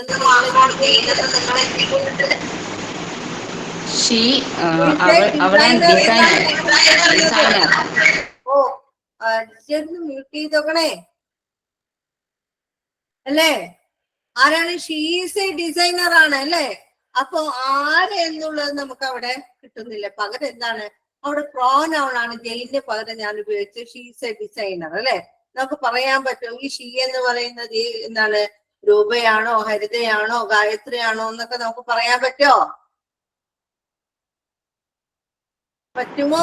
Speaker 1: എന്ന് മ്യൂട്ട് ചെയ്തോക്കണേ അല്ലേ. ആരാണ്? ഷീസ് എ ഡിസൈനർ ആണ് അല്ലേ. അപ്പൊ ആര് എന്നുള്ളത് നമുക്ക് അവിടെ കിട്ടുന്നില്ല. പകരം എന്താണ്? അവിടെ പ്രോനൗൺ ആണ്. ജെയിന്റെ പകരം ഞാൻ ഉപയോഗിച്ച് ഷീസ് എ ഡിസൈനർ അല്ലെ. നമുക്ക് പറയാൻ പറ്റും ഈ ഷീ എന്ന് പറയുന്നത് എന്താണ്? രൂപയാണോ, ഹരിതയാണോ, ഗായത്രിയാണോ എന്നൊക്കെ നമുക്ക് പറയാൻ പറ്റുമോ? പറ്റുമോ?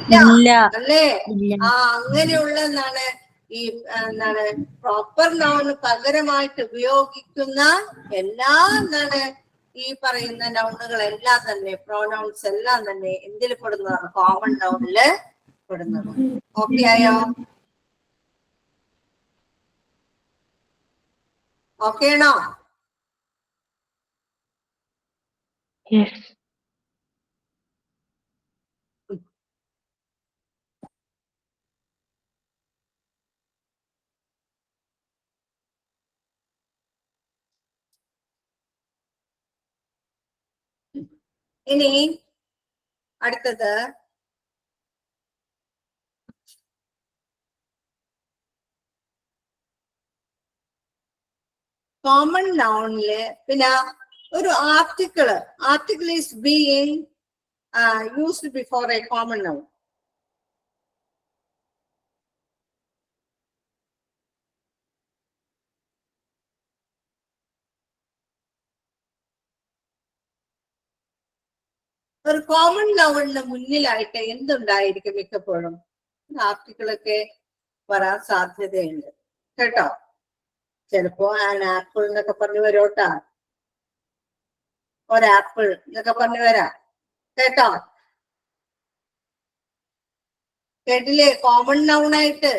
Speaker 1: ഇല്ല അല്ലേ. അങ്ങനെയുള്ള എന്താണ് ഈ എന്താണ് പ്രോപ്പർ നൗണ് പകരമായിട്ട് ഉപയോഗിക്കുന്ന എല്ലാ എന്താണ് ഈ പറയുന്ന നൗണുകളെല്ലാം തന്നെ, പ്രോനൗൺസ് എല്ലാം തന്നെ എന്തിൽ പെടുന്നതാണ്? കോമൺ നൗണില് പെടുന്നത്. ഓക്കെ ആയോ? ഓക്കെ ആണോ?
Speaker 2: യെസ്.
Speaker 1: ഇനി അടുത്തത് കോമൺ നൗണില് പിന്നെ ഒരു article is being used before A common noun. ഒരു കോമൺ നൗണിന് മുന്നിലായിട്ട് എന്തുണ്ടായിരിക്കും മിക്കപ്പോഴും? ആർട്ടിക്കിളൊക്കെ വരാൻ സാധ്യതയുണ്ട് കേട്ടോ. ചിലപ്പോ ആൻ ആപ്പിൾ എന്നൊക്കെ പറഞ്ഞു വരോട്ടാ, ഒരാപ്പിൾ എന്നൊക്കെ പറഞ്ഞു വരാം കേട്ടോ. കേട്ടില്ലേ? കോമൺ നൗണായിട്ട്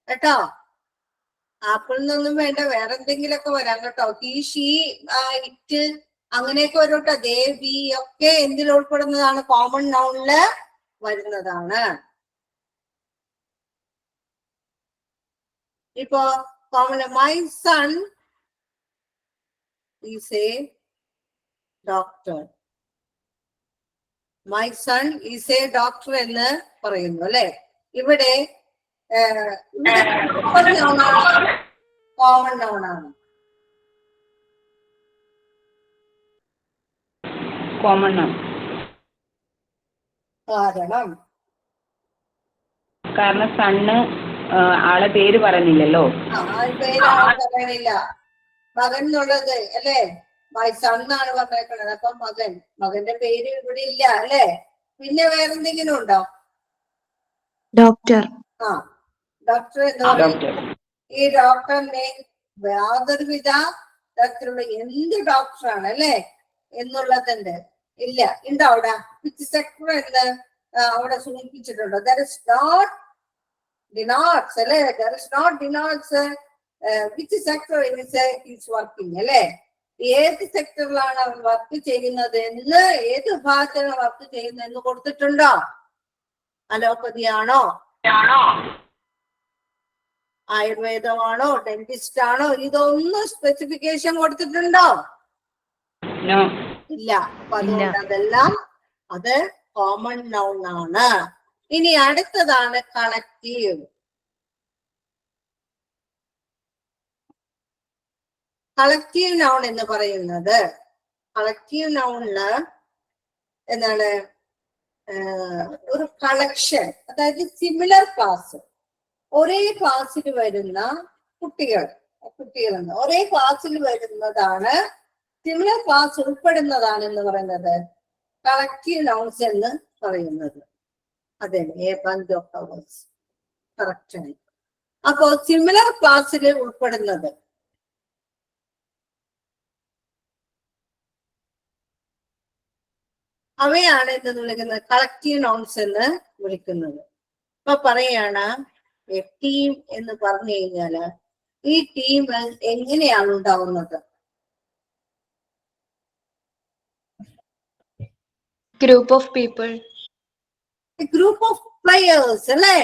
Speaker 1: കേട്ടോ. ആപ്പിൾ എന്നൊന്നും വേണ്ട, വേറെ എന്തെങ്കിലുമൊക്കെ വരാം കേട്ടോ. ഹി, ഷീ, ഇറ്റ് അങ്ങനെയൊക്കെ വരോട്ടോ. ദേ, വി ഒക്കെ എന്തിൽ ഉൾപ്പെടുന്നതാണ്? കോമൺ നൗണില് വരുന്നതാണ്. ഇപ്പോ common, my son is a doctor. My son is a doctor എന്ന് പറയുന്നു അല്ലെ. ഇവിടെ കോമൺ നൗണാണ്.
Speaker 2: Common noun. കാരണം സണ്ണ് ആളെ പേര് പറയുന്നില്ലല്ലോ.
Speaker 1: പേരാണ് പറയണില്ല. മകൻ എന്നുള്ളത് അല്ലേ, മൈ സൺ എന്നാണ് പറഞ്ഞേക്കുന്നത്. അപ്പൊ മകന്റെ പേര് ഇവിടെ ഇല്ല അല്ലെ. പിന്നെ വേറെന്തെങ്കിലും ഉണ്ടോ?
Speaker 10: ഡോക്ടർ.
Speaker 1: ഡോക്ടർ എന്ന് പറയുന്നത് ഈ ഡോക്ടറിനെ യാതൊരുവിധ തരത്തിലുള്ള എന്ത് ഡോക്ടറാണ് അല്ലെ എന്നുള്ളതുണ്ട്. ഇല്ല, ഉണ്ടോ അവിടെ? വിച്ച് സെക്ടർ എന്ന് അവിടെ സൂചിപ്പിച്ചിട്ടുണ്ടോ? ദർ ഇസ് നോട്ട് denotes അല്ലെ. There is not denotes which sector is working അല്ലെ. ഏത് സെക്ടറിലാണ് അവൻ വർക്ക് ചെയ്യുന്നത് എന്ന്, ഏത് വിഭാഗത്തിലാണ് വർക്ക് ചെയ്യുന്നത് എന്ന് കൊടുത്തിട്ടുണ്ടോ? അലോപ്പതി ആണോ, ആയുർവേദമാണോ, ഡെന്റിസ്റ്റ് ആണോ? ഇതൊന്നും സ്പെസിഫിക്കേഷൻ കൊടുത്തിട്ടുണ്ടോ? ഇല്ല. അപ്പൊ അതുകൊണ്ട് അതെല്ലാം അത് കോമൺ നൗൺ ആണ്. ഇനി അടുത്തതാണ് കളക്റ്റീവ്. കളക്റ്റീവ് നൗൺ എന്ന് പറയുന്നത്, കളക്റ്റീവ് നൗണില് എന്താണ്? ഒരു കളക്ഷൻ, അതായത് സിമിലർ ക്ലാസ്, ഒരേ ക്ലാസ്സിൽ വരുന്ന കുട്ടികൾ ഒരേ ക്ലാസ്സിൽ വരുന്നതാണ്, സിമിലർ ക്ലാസ് ഉൾപ്പെടുന്നതാണ് എന്ന് പറയുന്നത് കളക്റ്റീവ് നൗൺസ് എന്ന് പറയുന്നത്. അതെ, a bunch of flowers correct ആണ്. അപ്പോ സിമിലർ ക്ലാസ്സിൽ ഉൾപ്പെടുന്നത് അവയാണ് എന്ന് വിളിക്കുന്നത് കളക്റ്റീവ് നൗൺസ് എന്ന് വിളിക്കുന്നത്. ഇപ്പൊ പറയാണ് ടീം എന്ന് പറഞ്ഞു കഴിഞ്ഞാല് ഈ ടീം എങ്ങനെയാണ് ഉണ്ടാവുന്നത്?
Speaker 2: Group of people.
Speaker 1: Group of players അല്ലേ.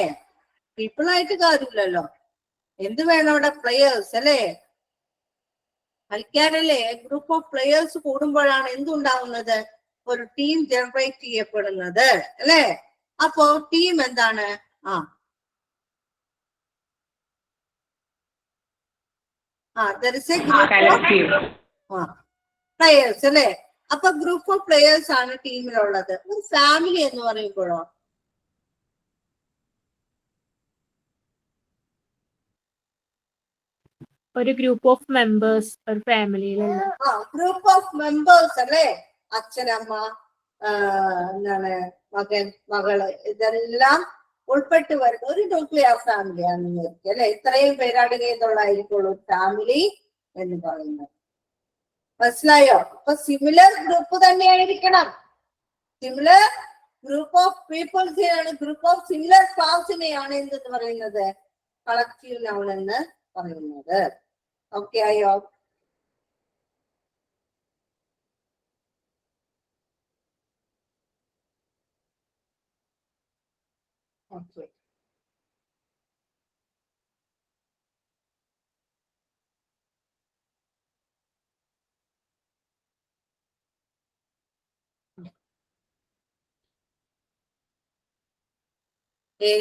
Speaker 1: പീപ്പിൾ ആയിട്ട് കാര്യമില്ലല്ലോ, എന്ത് വേണം അവിടെ? പ്ലെയേഴ്സ് അല്ലേ, കളിക്കാരല്ലേ. ഗ്രൂപ്പ് ഓഫ് പ്ലെയേഴ്സ് കൂടുമ്പോഴാണ് എന്തുണ്ടാവുന്നത്? ഒരു ടീം ജനറേറ്റ് ചെയ്യപ്പെടുന്നത് അല്ലേ. അപ്പോ ടീം എന്താണ്? there is a group of players അല്ലേ. അപ്പൊ ഗ്രൂപ്പ് ഓഫ് പ്ലെയേഴ്സ് ആണ് ടീമിലുള്ളത്. ഒരു ഫാമിലി എന്ന് പറയുമ്പോഴോ?
Speaker 2: ഒരു ഗ്രൂപ്പ് ഓഫ് മെമ്പേഴ്സ്, ഒരു ഫാമിലിയിലുള്ള
Speaker 1: ഗ്രൂപ്പ് ഓഫ് മെമ്പേഴ്സ് അല്ലേ. അച്ഛനമ്മ, എന്താണ്, മകൻ, മകള്, ഇതെല്ലാം ഉൾപ്പെട്ട് വരുന്ന ഒരു ന്യൂക്ലിയർ ഫാമിലിയാണ് അല്ലെ. ഇത്രയും പേരടങ്ങിയതുള്ളായിരിക്കുള്ളൂ ഫാമിലി എന്ന് പറയുന്നത്. മനസ്സിലായോ? അപ്പൊ സിമിലർ ഗ്രൂപ്പ് തന്നെയായിരിക്കണം. സിമിലർ ഗ്രൂപ്പ് ഓഫ് പീപ്പിൾസിനെയാണ്, ഗ്രൂപ്പ് ഓഫ് സിമിലർ ക്ലാസിനെയാണ് എന്തെന്ന് പറയുന്നത്? കളക്റ്റീവ് നൗൺ എന്ന് പറയുന്നത്. ഓക്കെ ആയോ? Okay. A.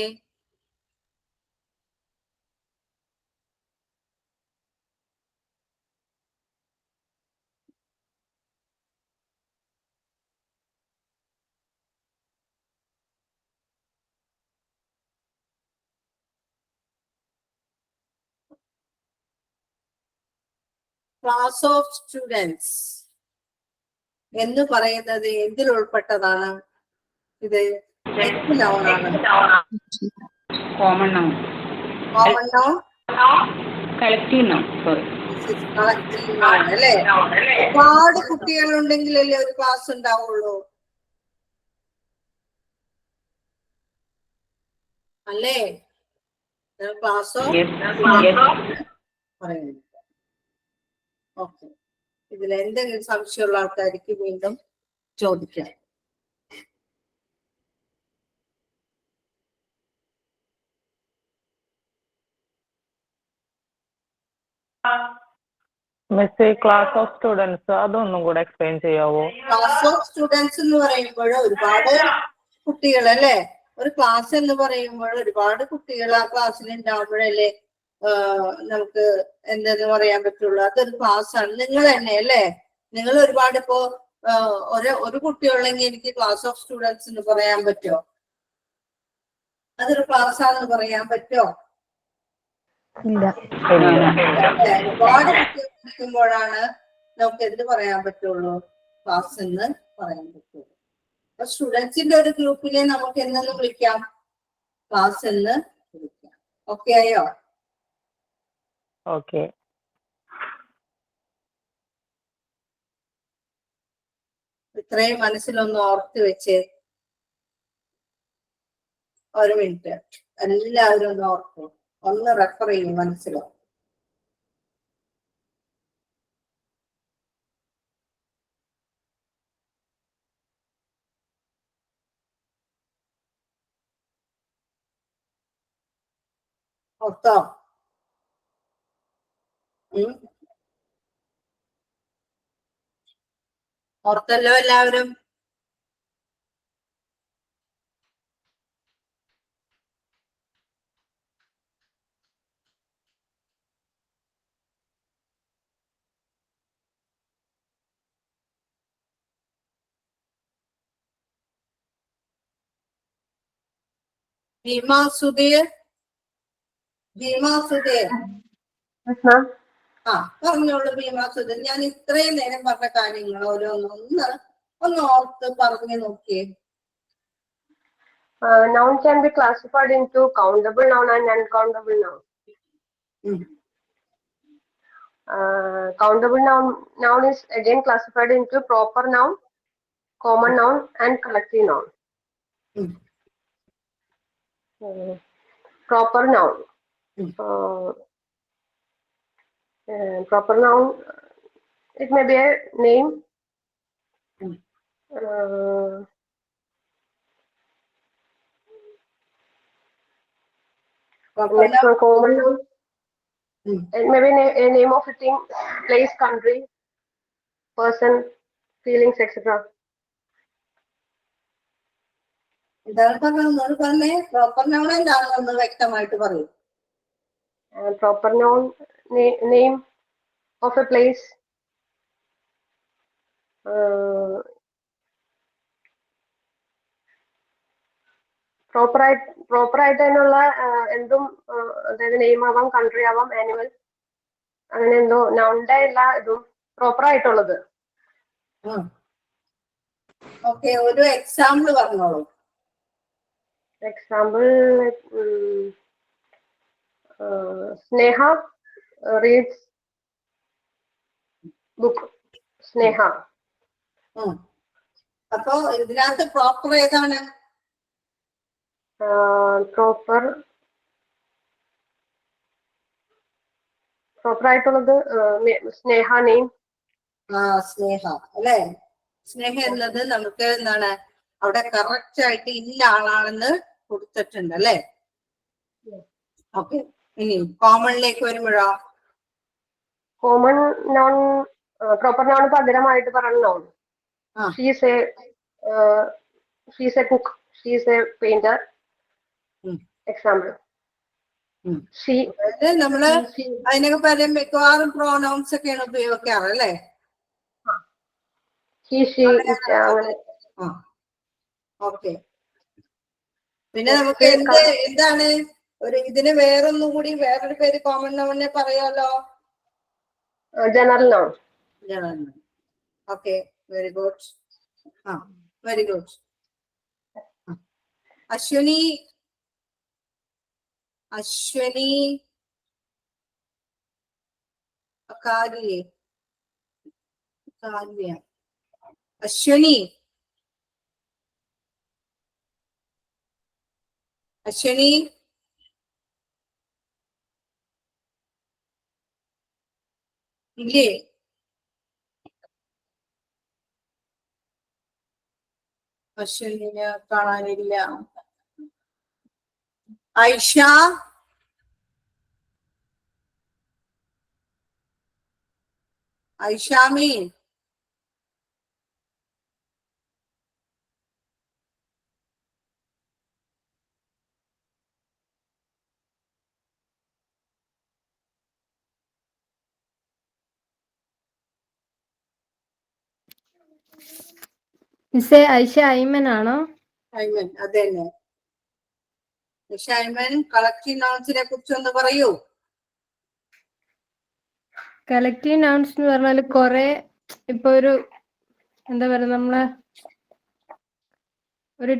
Speaker 1: Class of students എന്ന് പറയുന്നത് എന്തിൽ ഉൾപ്പെട്ടതാണ്? ഇത് എന്ത് നൗണാണ്?
Speaker 6: Common noun.
Speaker 1: Common noun,
Speaker 6: collective noun. Sorry.
Speaker 1: Collective noun അല്ലേ? ഒരുപാട് കുട്ടികൾ ഉണ്ടെങ്കിലല്ലേ ഒരു ക്ലാസ് ഉണ്ടാവുള്ളൂ അല്ലേ? ക്ലാസ് പറയുന്നത്. ഓക്കെ, ഇതിൽ എന്തെങ്കിലും സംശയമുള്ള ആൾക്കാർക്ക് വീണ്ടും ചോദിക്കാം.
Speaker 4: ക്ലാസ് ഓഫ് സ്റ്റുഡൻസ് അതൊന്നും കൂടെ എക്സ്പ്ലെയിൻ ചെയ്യാവോ?
Speaker 1: ക്ലാസ് ഓഫ് സ്റ്റുഡൻസ് എന്ന് പറയുമ്പോൾ ഒരുപാട് കുട്ടികൾ അല്ലേ? ഒരു ക്ലാസ് എന്ന് പറയുമ്പോൾ ഒരുപാട് കുട്ടികൾ ആ ക്ലാസ്സിൽ ഉണ്ടാവുമ്പോഴല്ലേ നമുക്ക് എന്തെന്ന് പറയാൻ പറ്റുള്ളൂ. അതൊരു ക്ലാസ് ആണ്. നിങ്ങൾ തന്നെ അല്ലേ? നിങ്ങൾ ഒരുപാട് ഇപ്പോ ഒരു കുട്ടിയുള്ളെങ്കിൽ എനിക്ക് ക്ലാസ് ഓഫ് സ്റ്റുഡൻസ് എന്ന് പറയാൻ പറ്റുമോ? അതൊരു ക്ലാസ് ആണെന്ന് പറയാൻ പറ്റുമോ? ഒരുപാട് കുട്ടികൾ ഇരിക്കുമ്പോഴാണ് നമുക്ക് എന്ത് പറയാൻ പറ്റുള്ളൂ? ക്ലാസ് എന്ന് പറയാൻ പറ്റുള്ളൂ. അപ്പൊ സ്റ്റുഡൻസിന്റെ ഒരു ഗ്രൂപ്പിനെ നമുക്ക് എന്തെന്ന് വിളിക്കാം? ക്ലാസ് എന്ന് വിളിക്കാം. ഓക്കെ ആയോ?
Speaker 4: ഓക്കെ.
Speaker 1: ഇത്രയും മനസ്സിലൊന്ന് ഓർത്ത് വെച്ച് ഒരു മിനിറ്റ് എല്ലാവരും ഒന്ന് ഓർക്കും, ഒന്ന് റെഫർ ചെയ്യും മനസ്സിലോ. ഓർത്തോ? ഓർത്തല്ലോ എല്ലാവരും? ഭീമാ സുധീർ, ഭീമാ സുധീർ. ആ പറഞ്ഞോളൂ ഭീമാ സുധീർ. ഞാൻ ഇത്രയും നേരം പറഞ്ഞ കാര്യങ്ങൾ ഒന്ന് ഓർത്ത് പറഞ്ഞു നോക്കിയേ.
Speaker 3: Noun can be classified into countable noun and uncountable noun. Countable noun is again classified into proper noun, common noun, and collective noun. Proper noun. Proper noun, it may be a name. Next one, common noun. It may be a name of a thing, place, country, person, feelings, etc.
Speaker 1: പറഞ്ഞേ proper noun എന്താണെന്ന് വ്യക്തമായിട്ട് പറയും.
Speaker 3: Proper noun, name of a place, proper ആയിട്ടുള്ള എന്തും, അതായത് name ആവാം, country ആവാം, animal, അങ്ങനെ എന്തോ നൗണിന്റെ എല്ലാ ഇതും പ്രോപ്പർ ആയിട്ടുള്ളത്.
Speaker 1: ഓക്കെ, ഒരു എക്സാമ്പിൾ പറഞ്ഞോളൂ.
Speaker 3: എക്സാമ്പിൾ, സ്നേഹ റീഡ്സ് ബുക്ക്. സ്നേഹ.
Speaker 1: അപ്പൊ ഇതിനകത്ത് പ്രോപ്പർ ഏതാണ്?
Speaker 3: പ്രോപ്പർ ആയിട്ടുള്ളത് സ്നേഹ നെയിം.
Speaker 1: സ്നേഹ അല്ലെ? സ്നേഹ എന്നത് നമുക്ക് എന്താണ് അവിടെ കറക്റ്റ് ആയിട്ട് ഇന്ന ആളാണെന്ന് കൊടുത്തിട്ടുണ്ട് അല്ലേ? ഓക്കെ. ഇനി കോമണിലേക്ക് വരുമ്പോഴോ?
Speaker 3: കോമൺ നോൺ പ്രോപ്പർ നോൺ പകരമായിട്ട് പറയുന്ന non. She's A cook, she's A painter. Example.
Speaker 1: അതായത് നമ്മള് അതിനൊക്കെ പകരം മിക്കവാറും പ്രോനൗൺസ് ഒക്കെയാണ് ഉപയോഗിക്കാറ് അല്ലേ? ഓക്കെ. പിന്നെ നമുക്ക് എന്താണ് ഇതിന് വേറൊന്നും കൂടി വേറൊരു പേര് കോമൺ നൗണിനെ പറയാലോ?
Speaker 3: General noun.
Speaker 1: General noun. Okay, very good. Very good. Ashwini, Kavya, Ashwini, ഇല്ലേ? അശ്വിനിനെ കാണാനില്ല. ഐഷ, ഐഷാമി,
Speaker 2: ഐഷ ഐമൻ ആണോ?
Speaker 1: ഐമൻ, അത് തന്നെ. ഐമൻ, കളക്റ്റീവ് നൗൺസിനെ കുറിച്ച് ഒന്ന് പറയൂ.
Speaker 2: കളക്റ്റീവ് നൗൺസ് എന്ന് പറഞ്ഞാൽ കുറെ, ഇപ്പൊ ഒരു എന്താ പറയുക, നമ്മള് ഒരു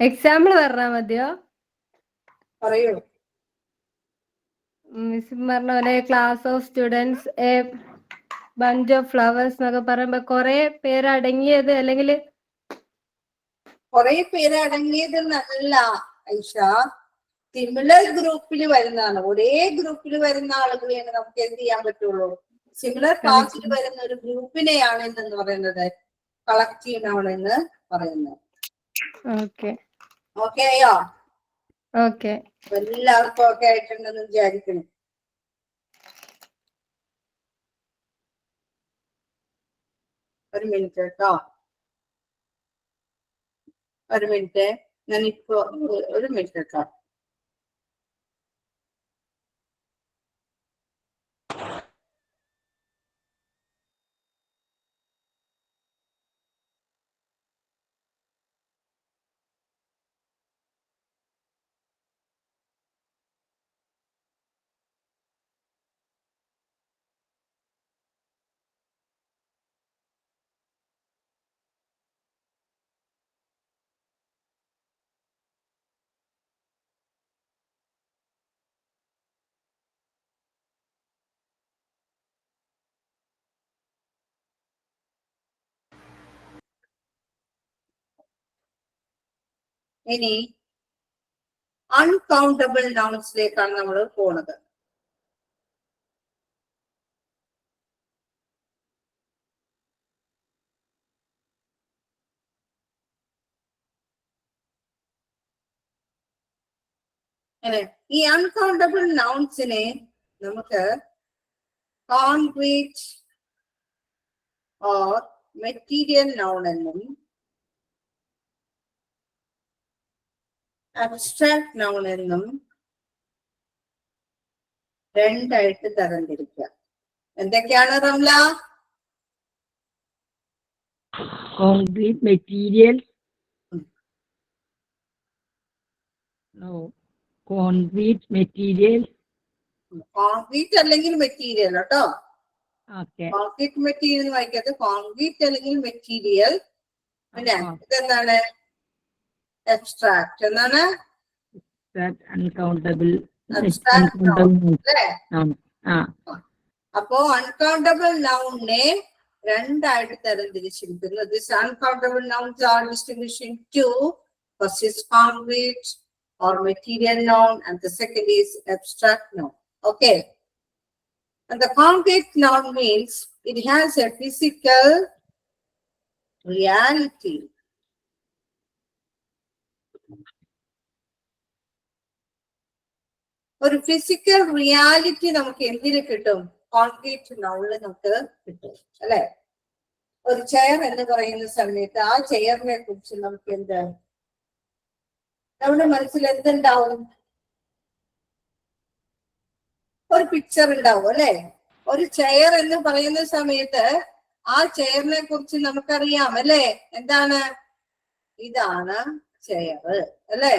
Speaker 2: എക്സാമ്പിൾ പറഞ്ഞാൽ മതിയോ?
Speaker 1: പറയൂ.
Speaker 2: മിസ് പറഞ്ഞ പോലെ class of students, a bunch of flowers എന്നൊക്കെ പറയുമ്പോ കുറെ പേരടങ്ങിയത്, അല്ലെങ്കിൽ
Speaker 1: കുറെ പേര് അടങ്ങിയത് നല്ല ഐഷ, സിമിലർ ഗ്രൂപ്പിൽ വരുന്നതാണ്. ഒരേ ഗ്രൂപ്പിൽ വരുന്ന ആളുകളെയാണ് നമുക്ക് എന്ത് ചെയ്യാൻ പറ്റുള്ളൂ? സിമിലർ ക്ലാസ്സിൽ വരുന്ന ഒരു ഗ്രൂപ്പിനെയാണ് എന്ന് പറയുന്നത് കളക്റ്റീവ് നൗൺ എന്ന് പറയുന്നത്. ഓക്കെ ആയോ?
Speaker 2: ഓക്കെ.
Speaker 1: എല്ലാവർക്കും ഓക്കെ ആയിട്ടുണ്ടെന്ന് വിചാരിക്കുന്നു. ഒരു മിനിറ്റ് കേട്ടോ, ഒരു മിനിറ്റ്. ഞാനിപ്പോ ഒരു മിനിറ്റ് കേട്ടോ. ഇനി അൺകൗണ്ടബിൾ നൗൺസിലേക്കാണ് നമ്മൾ പോണത്. ഈ അൺകൗണ്ടബിൾ നൗൺസിനെ നമുക്ക് കോൺക്രീറ്റ് ഓർ മെറ്റീരിയൽ നൗൺ എന്നും അബ്സ്ട്രാക്ട് നൗൺ എന്നും രണ്ടായിട്ട് തരംതിരിക്കാം. എന്തൊക്കെയാണ് Ramla?
Speaker 6: Concrete material, concrete material,
Speaker 1: concrete അല്ലെങ്കിൽ മെറ്റീരിയൽ കേട്ടോ.
Speaker 6: ഓക്കെ.
Speaker 1: കോൺക്രീറ്റ് മെറ്റീരിയൽ വായിക്കാത്ത കോൺക്രീറ്റ് അല്ലെങ്കിൽ മെറ്റീരിയൽ. പിന്നെ ഇതെന്താണ്? അബ്സ്ട്രാക്ട്. എന്താണ്?
Speaker 6: അൺകൗണ്ടബിൾ.
Speaker 1: അപ്പോ അൺകൗണ്ടബിൾ നൗണിനെ രണ്ടായിട്ട് തരംതിരിച്ചിരിക്കുന്നു. This uncountable nouns are distinguished into first is concrete or material noun and the second is abstract noun. Okay. And the concrete noun means it has a physical reality. ഒരു physical reality നമുക്ക് എന്തിന് കിട്ടും? Concrete നൗണിൽ നമുക്ക് കിട്ടും അല്ലെ? ഒരു chair എന്ന് പറയുന്ന സമയത്ത് ആ ചെയറിനെ കുറിച്ച് നമുക്ക് എന്ത് നമ്മുടെ മനസ്സിൽ എന്തുണ്ടാവും? ഒരു പിക്ചർ ഉണ്ടാവും അല്ലെ? ഒരു ചെയർ എന്ന് പറയുന്ന സമയത്ത് ആ ചെയറിനെ കുറിച്ച് നമുക്കറിയാം അല്ലെ? എന്താണ്? ഇതാണ് ചെയർ അല്ലെ?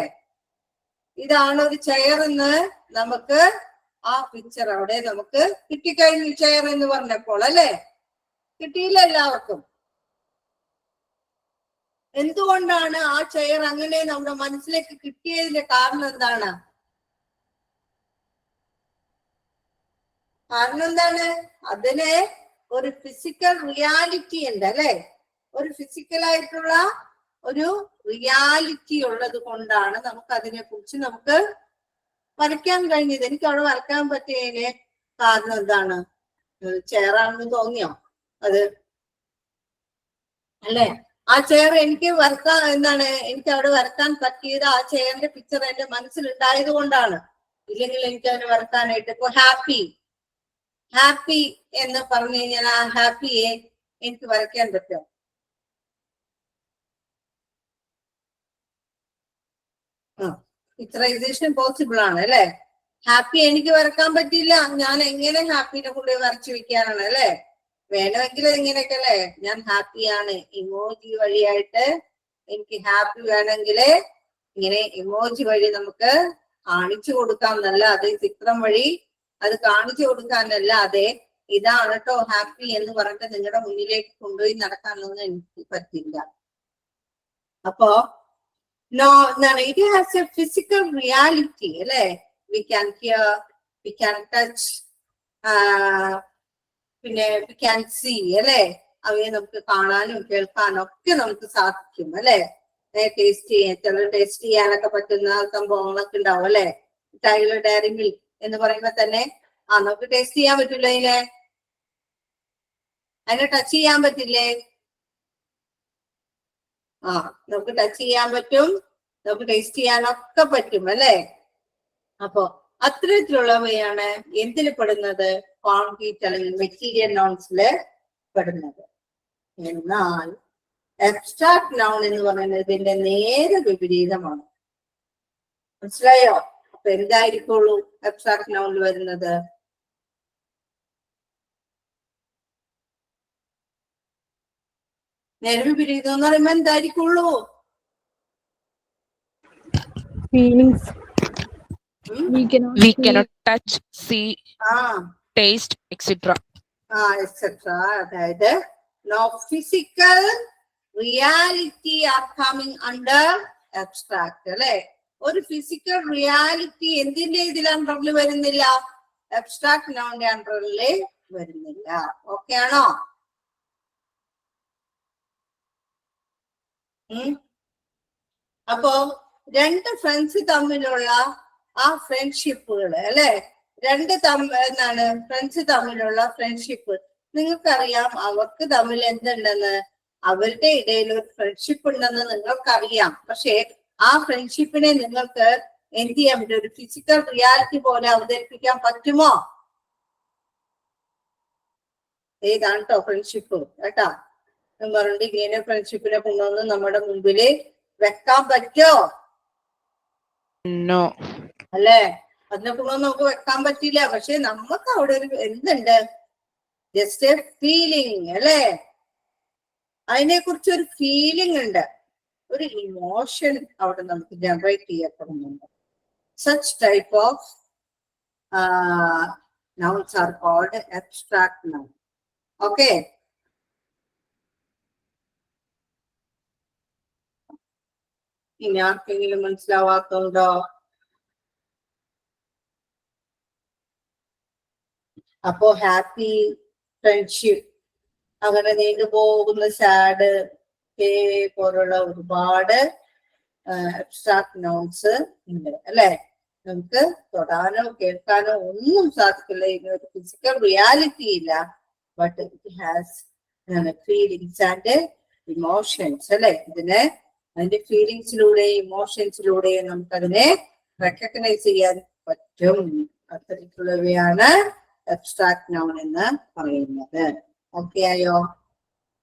Speaker 1: ഇതാണ് ഒരു ചെയർ എന്ന് നമുക്ക് ആ പിക്ചർ അവിടെ നമുക്ക് കിട്ടിക്കഴിഞ്ഞു. ചെയർ എന്ന് പറഞ്ഞപ്പോൾ അല്ലെ? കിട്ടിയില്ല എല്ലാവർക്കും. എന്തുകൊണ്ടാണ് ആ ചെയർ അങ്ങനെ നമ്മുടെ മനസ്സിലേക്ക് കിട്ടിയതിന്റെ കാരണം എന്താണ്? കാരണം എന്താണ്? അതിന് ഒരു ഫിസിക്കൽ റിയാലിറ്റി ഉണ്ട് അല്ലെ? ഒരു ഫിസിക്കലായിട്ടുള്ള ഒരു റിയാലിറ്റി ഉള്ളത് കൊണ്ടാണ് നമുക്ക് അതിനെ കുറിച്ച് നമുക്ക് വരയ്ക്കാൻ കഴിഞ്ഞത്. എനിക്ക് അവിടെ വരയ്ക്കാൻ പറ്റിയതിന് കാരണം എന്താണ്? ചെയറാണെന്ന് തോന്നിയോ അത് അല്ലെ? ആ ചെയർ എനിക്ക് വരക്കാൻ എന്താണ് എനിക്ക് അവിടെ വരക്കാൻ പറ്റിയത് ആ ചെയറിന്റെ പിക്ചർ എന്റെ മനസ്സിലുണ്ടായത് കൊണ്ടാണ്. ഇല്ലെങ്കിൽ എനിക്ക് അതിന് വരക്കാനായിട്ട് ഇപ്പൊ ഹാപ്പി എന്ന് പറഞ്ഞു കഴിഞ്ഞാൽ ആ ഹാപ്പിയെ എനിക്ക് വരയ്ക്കാൻ പറ്റുമോ? പിക്ചറൈസേഷൻ പോസിബിൾ ആണ് അല്ലെ? ഹാപ്പി എനിക്ക് വരക്കാൻ പറ്റില്ല. ഞാൻ എങ്ങനെ ഹാപ്പിനെ കൊണ്ട് വരച്ചു വെക്കാനാണ് അല്ലെ? വേണമെങ്കിൽ ഇങ്ങനെയൊക്കെ അല്ലെ? ഞാൻ ഹാപ്പിയാണ് ഇമോജി വഴിയായിട്ട് എനിക്ക് ഹാപ്പി വേണമെങ്കിൽ ഇങ്ങനെ ഇമോജി വഴി നമുക്ക് കാണിച്ചു കൊടുക്കാമെന്നല്ലാതെ ചിത്രം വഴി അത് കാണിച്ചു കൊടുക്കാനല്ലാതെ ഇതാണ് കേട്ടോ ഹാപ്പി എന്ന് പറഞ്ഞിട്ട് നിങ്ങളുടെ മുന്നിലേക്ക് കൊണ്ടുപോയി നടക്കാനൊന്നും എനിക്ക് പറ്റില്ല. അപ്പോ എന്താണ്? It has a physical reality അല്ലെ? We can hear, we can touch, പിന്നെ വി ക്യാൻ സീ അല്ലെ? അവയെ നമുക്ക് കാണാനും കേൾക്കാനും ഒക്കെ നമുക്ക് സാധിക്കും അല്ലെ? ടേസ്റ്റ് ചെയ്യാൻ ചിലർ ടേസ്റ്റ് ചെയ്യാനൊക്കെ പറ്റുന്ന സംഭവങ്ങളൊക്കെ ഉണ്ടാവും അല്ലെ? ടൈലർ ഡയറി മിൽക്ക് എന്ന് പറയുമ്പോ തന്നെ നമുക്ക് ടേസ്റ്റ് ചെയ്യാൻ പറ്റില്ല. അതിനെ ടച്ച് ചെയ്യാൻ പറ്റില്ലേ? നമുക്ക് ടച്ച് ചെയ്യാൻ പറ്റും, നമുക്ക് ടേസ്റ്റ് ചെയ്യാനൊക്കെ പറ്റും അല്ലെ? അപ്പൊ അത്തരത്തിലുള്ളവയാണ് എന്തിൽ പെടുന്നത്? കോൺക്രീറ്റ് അല്ലെങ്കിൽ മെറ്റീരിയൽ നൗൺസില് പെടുന്നത്. എന്നാൽ അബ്സ്ട്രാക്ട് നൗൺ എന്ന് പറയുന്നത് ഇതിന്റെ നേരെ വിപരീതമാണ്. മനസ്സിലായോ? അപ്പൊ എന്തായിരിക്കുള്ളൂ അബ്സ്ട്രാക്ട് നൗണിൽ വരുന്നത്? നേരെ വിപരീതം എന്ന് പറയുമ്പോ എന്തായിരിക്കുള്ളൂ?
Speaker 6: Feelings.
Speaker 11: We cannot touch, see, taste, etc.
Speaker 1: Etcetera. അതായത് no physical reality are coming under abstract അല്ലെ? ഒരു ഫിസിക്കൽ റിയാലിറ്റി എന്തിന്റെ ഇതിൽ അണ്ടറിൽ വരുന്നില്ല? അബ്സ്ട്രാക്ട് നൗണിന്റെ അണ്ടറിൽ വരുന്നില്ല. ഓക്കെ ആണോ? അപ്പോ രണ്ട് ഫ്രണ്ട്സ് തമ്മിലുള്ള ആ ഫ്രണ്ട്ഷിപ്പുകൾ അല്ലെ? ഫ്രണ്ട്സ് തമ്മിലുള്ള ഫ്രണ്ട്ഷിപ്പ് നിങ്ങൾക്കറിയാം. അവർക്ക് തമ്മിൽ എന്തുണ്ടെന്ന്, അവരുടെ ഇടയിൽ ഒരു ഫ്രണ്ട്ഷിപ്പ് ഉണ്ടെന്ന് നിങ്ങൾക്കറിയാം. പക്ഷെ ആ ഫ്രണ്ട്ഷിപ്പിനെ നിങ്ങൾക്ക് എന്ത് ചെയ്യാൻ പറ്റും? ഒരു ഫിസിക്കൽ റിയാലിറ്റി പോലെ അവതരിപ്പിക്കാൻ പറ്റുമോ? ഏതാണ് കേട്ടോ ഫ്രണ്ട്ഷിപ്പ് കേട്ടാ? പറഞ്ഞിട്ട് ഇങ്ങനെ ഫ്രണ്ട്ഷിപ്പിനെ കൊണ്ടുവന്ന് നമ്മുടെ മുമ്പില് വെക്കാൻ പറ്റോ? അല്ലേ? അതിനെ കൊണ്ടൊന്നും നമുക്ക് വെക്കാൻ പറ്റില്ല. പക്ഷെ നമുക്ക് അവിടെ ഒരു എന്തുണ്ട്? ജസ്റ്റ് എ ഫീലിംഗ് അല്ലേ? അതിനെ കുറിച്ച് ഒരു ഫീലിംഗ് ഉണ്ട്, ഒരു ഇമോഷൻ അവിടെ നമുക്ക് ജനറേറ്റ് ചെയ്യപ്പെടുന്നുണ്ട്. Such type of nouns are called abstract noun. Okay. ഇനി ആർക്കെങ്കിലും മനസ്സിലാവാത്തുണ്ടോ? അപ്പോ ഹാപ്പി, ഫ്രണ്ട്ഷിപ്പ്, അങ്ങനെ നീണ്ടുപോകുന്ന സാഡ് പോലുള്ള ഒരുപാട് അബ്സ്ട്രാക്ട് നോൺസ് ഉണ്ട് അല്ലെ? നമുക്ക് തൊടാനോ കേൾക്കാനോ ഒന്നും സാധിക്കില്ല. ഇതിനൊരു ഫിസിക്കൽ റിയാലിറ്റി ഇല്ല. But it has feelings and emotions അല്ലെ? അതിന്റെ ഫീലിങ്സിലൂടെയും ഇമോഷൻസിലൂടെയും നമുക്കതിനെ റെക്കഗ്നൈസ് ചെയ്യാൻ പറ്റും. അത്തരത്തിലുള്ളവയാണ് അബ്സ്ട്രാക്ട് നൗൺ എന്ന് പറയുന്നത്. ഓക്കെ ആയോ?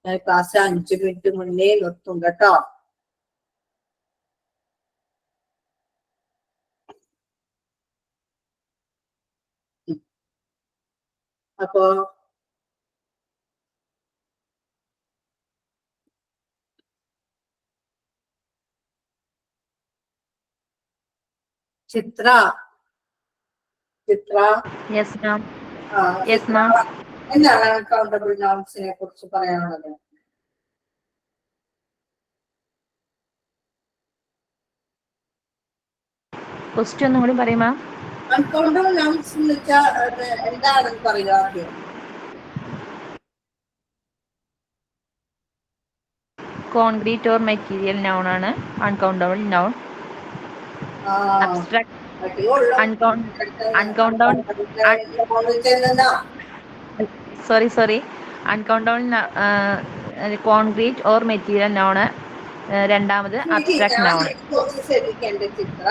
Speaker 1: ഞാൻ ക്ലാസ് 5 മിനിറ്റ് മുന്നേ നിർത്തും കേട്ടോ. അപ്പോ ചിത്ര
Speaker 11: യെസ് മാം.
Speaker 1: ആ,
Speaker 11: യെസ്
Speaker 1: ചിത്ര,
Speaker 11: മാം.
Speaker 1: എന്താണ് അൺകൗണ്ടബിൾ നൗൺസിനെ കുറിച്ച് പറയാനുള്ളത്?
Speaker 11: ക്വസ്റ്റ്യൻ ഒന്നും കൂടി പറയും മാം.
Speaker 1: അൺകൗണ്ടബിൾ നൗൺസ് എന്ന് വെച്ചാൽ എന്താണെന്ന് പറയുക ആദ്യം.
Speaker 11: കോൺക്രീറ്റ് ഓർ മെറ്റീരിയൽ നൗൺ ആണ് uncountable noun. Abstract sorry uncountable concrete or material noun. രണ്ടാമത് അബ്സ്ട്രാക്ട് നൗൺ.
Speaker 1: ശ്രദ്ധിക്കേണ്ട ചിത്ര,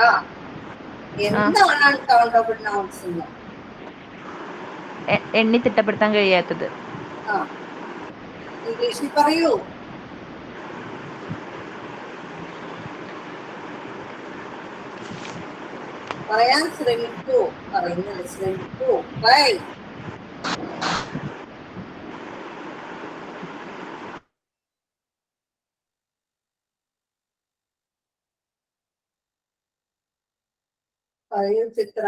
Speaker 1: എന്താണ് അൺകൗണ്ടബിൾ നൗൺസ്?
Speaker 11: എണ്ണി തിട്ടപ്പെടുത്താൻ കഴിയാത്തത്.
Speaker 1: ഇംഗ്ലീഷിൽ പറയൂ. പറയാൻ ശ്രമിക്കൂ. പറയുന്നത് ശ്രമിക്കൂ. പറയൂ ചിത്ര.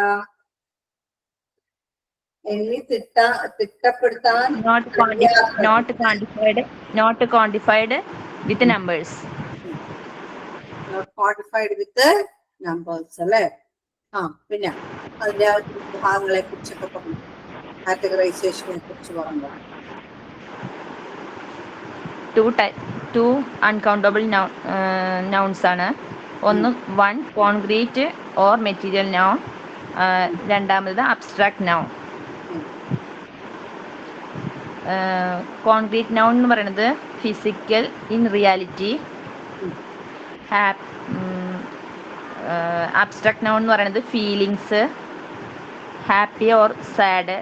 Speaker 1: എണ്ണി തിട്ടപ്പെടുത്താൻ
Speaker 11: not quantified with numbers.
Speaker 1: Quantified with numbers അല്ലേ? പിന്നെ അതിന്റെ ഭാഗങ്ങളെ കുറിച്ചൊക്കെ പറഞ്ഞു. കാറ്റഗറൈസേഷനെ കുറിച്ച് പറഞ്ഞു.
Speaker 11: ടു അൺകൗണ്ടബിൾ നൗൺസ് ആണ്. ഒന്ന് one concrete or material noun. രണ്ടാമത് അബ്സ്ട്രാക്ട് നൗൺ. കോൺക്രീറ്റ് നൗൺ എന്ന് പറയുന്നത് physical in reality. Abstract noun എന്ന് പറയുന്നത് ഫീലിങ്സ്, ഹാപ്പി ഓർ സാഡ്.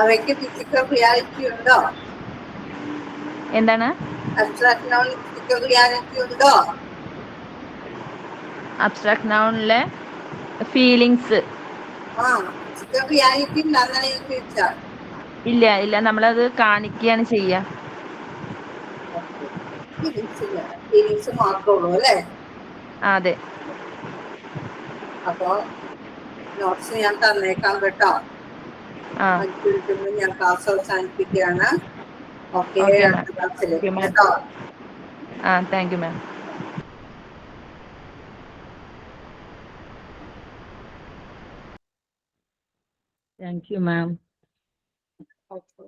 Speaker 1: അവയ്ക്ക് ഫിസിക്കൽ റിയാലിറ്റി ഉണ്ടോ?
Speaker 11: എന്താണ്?
Speaker 1: അബ്സ്ട്രാക്ട് നൗൺ ഫിസിക്കൽ റിയാലിറ്റി ഉണ്ടോ?
Speaker 11: അബ്സ്ട്രാക്ട് നൗണിലെ ഫീലിങ്സ്
Speaker 1: ഫിസിക്കൽ റിയാലിറ്റി അങ്ങനെ ചോദിച്ചാൽ
Speaker 11: ഇല്ല, നമ്മളത് കാണിക്കുകയാണ് ചെയ്യുക.
Speaker 1: ഫീലിങ്സ് മാത്രമുള്ളൂ അല്ലേ?
Speaker 11: അതെ.
Speaker 1: അപ്പൊ നോട്ട്സ് ഞാൻ തന്നേക്കാം കേട്ടോ. 5 മിനിറ്റ് മുമ്പ് ഞാൻ ക്ലാസ് അവസാനിപ്പിക്കുകയാണ്. ഓക്കെ, അടുത്ത ക്ലാസ്സിലേക്ക് കേട്ടോ.
Speaker 11: Thank you ma'am.
Speaker 6: Thank you, ma'am.
Speaker 1: Okay.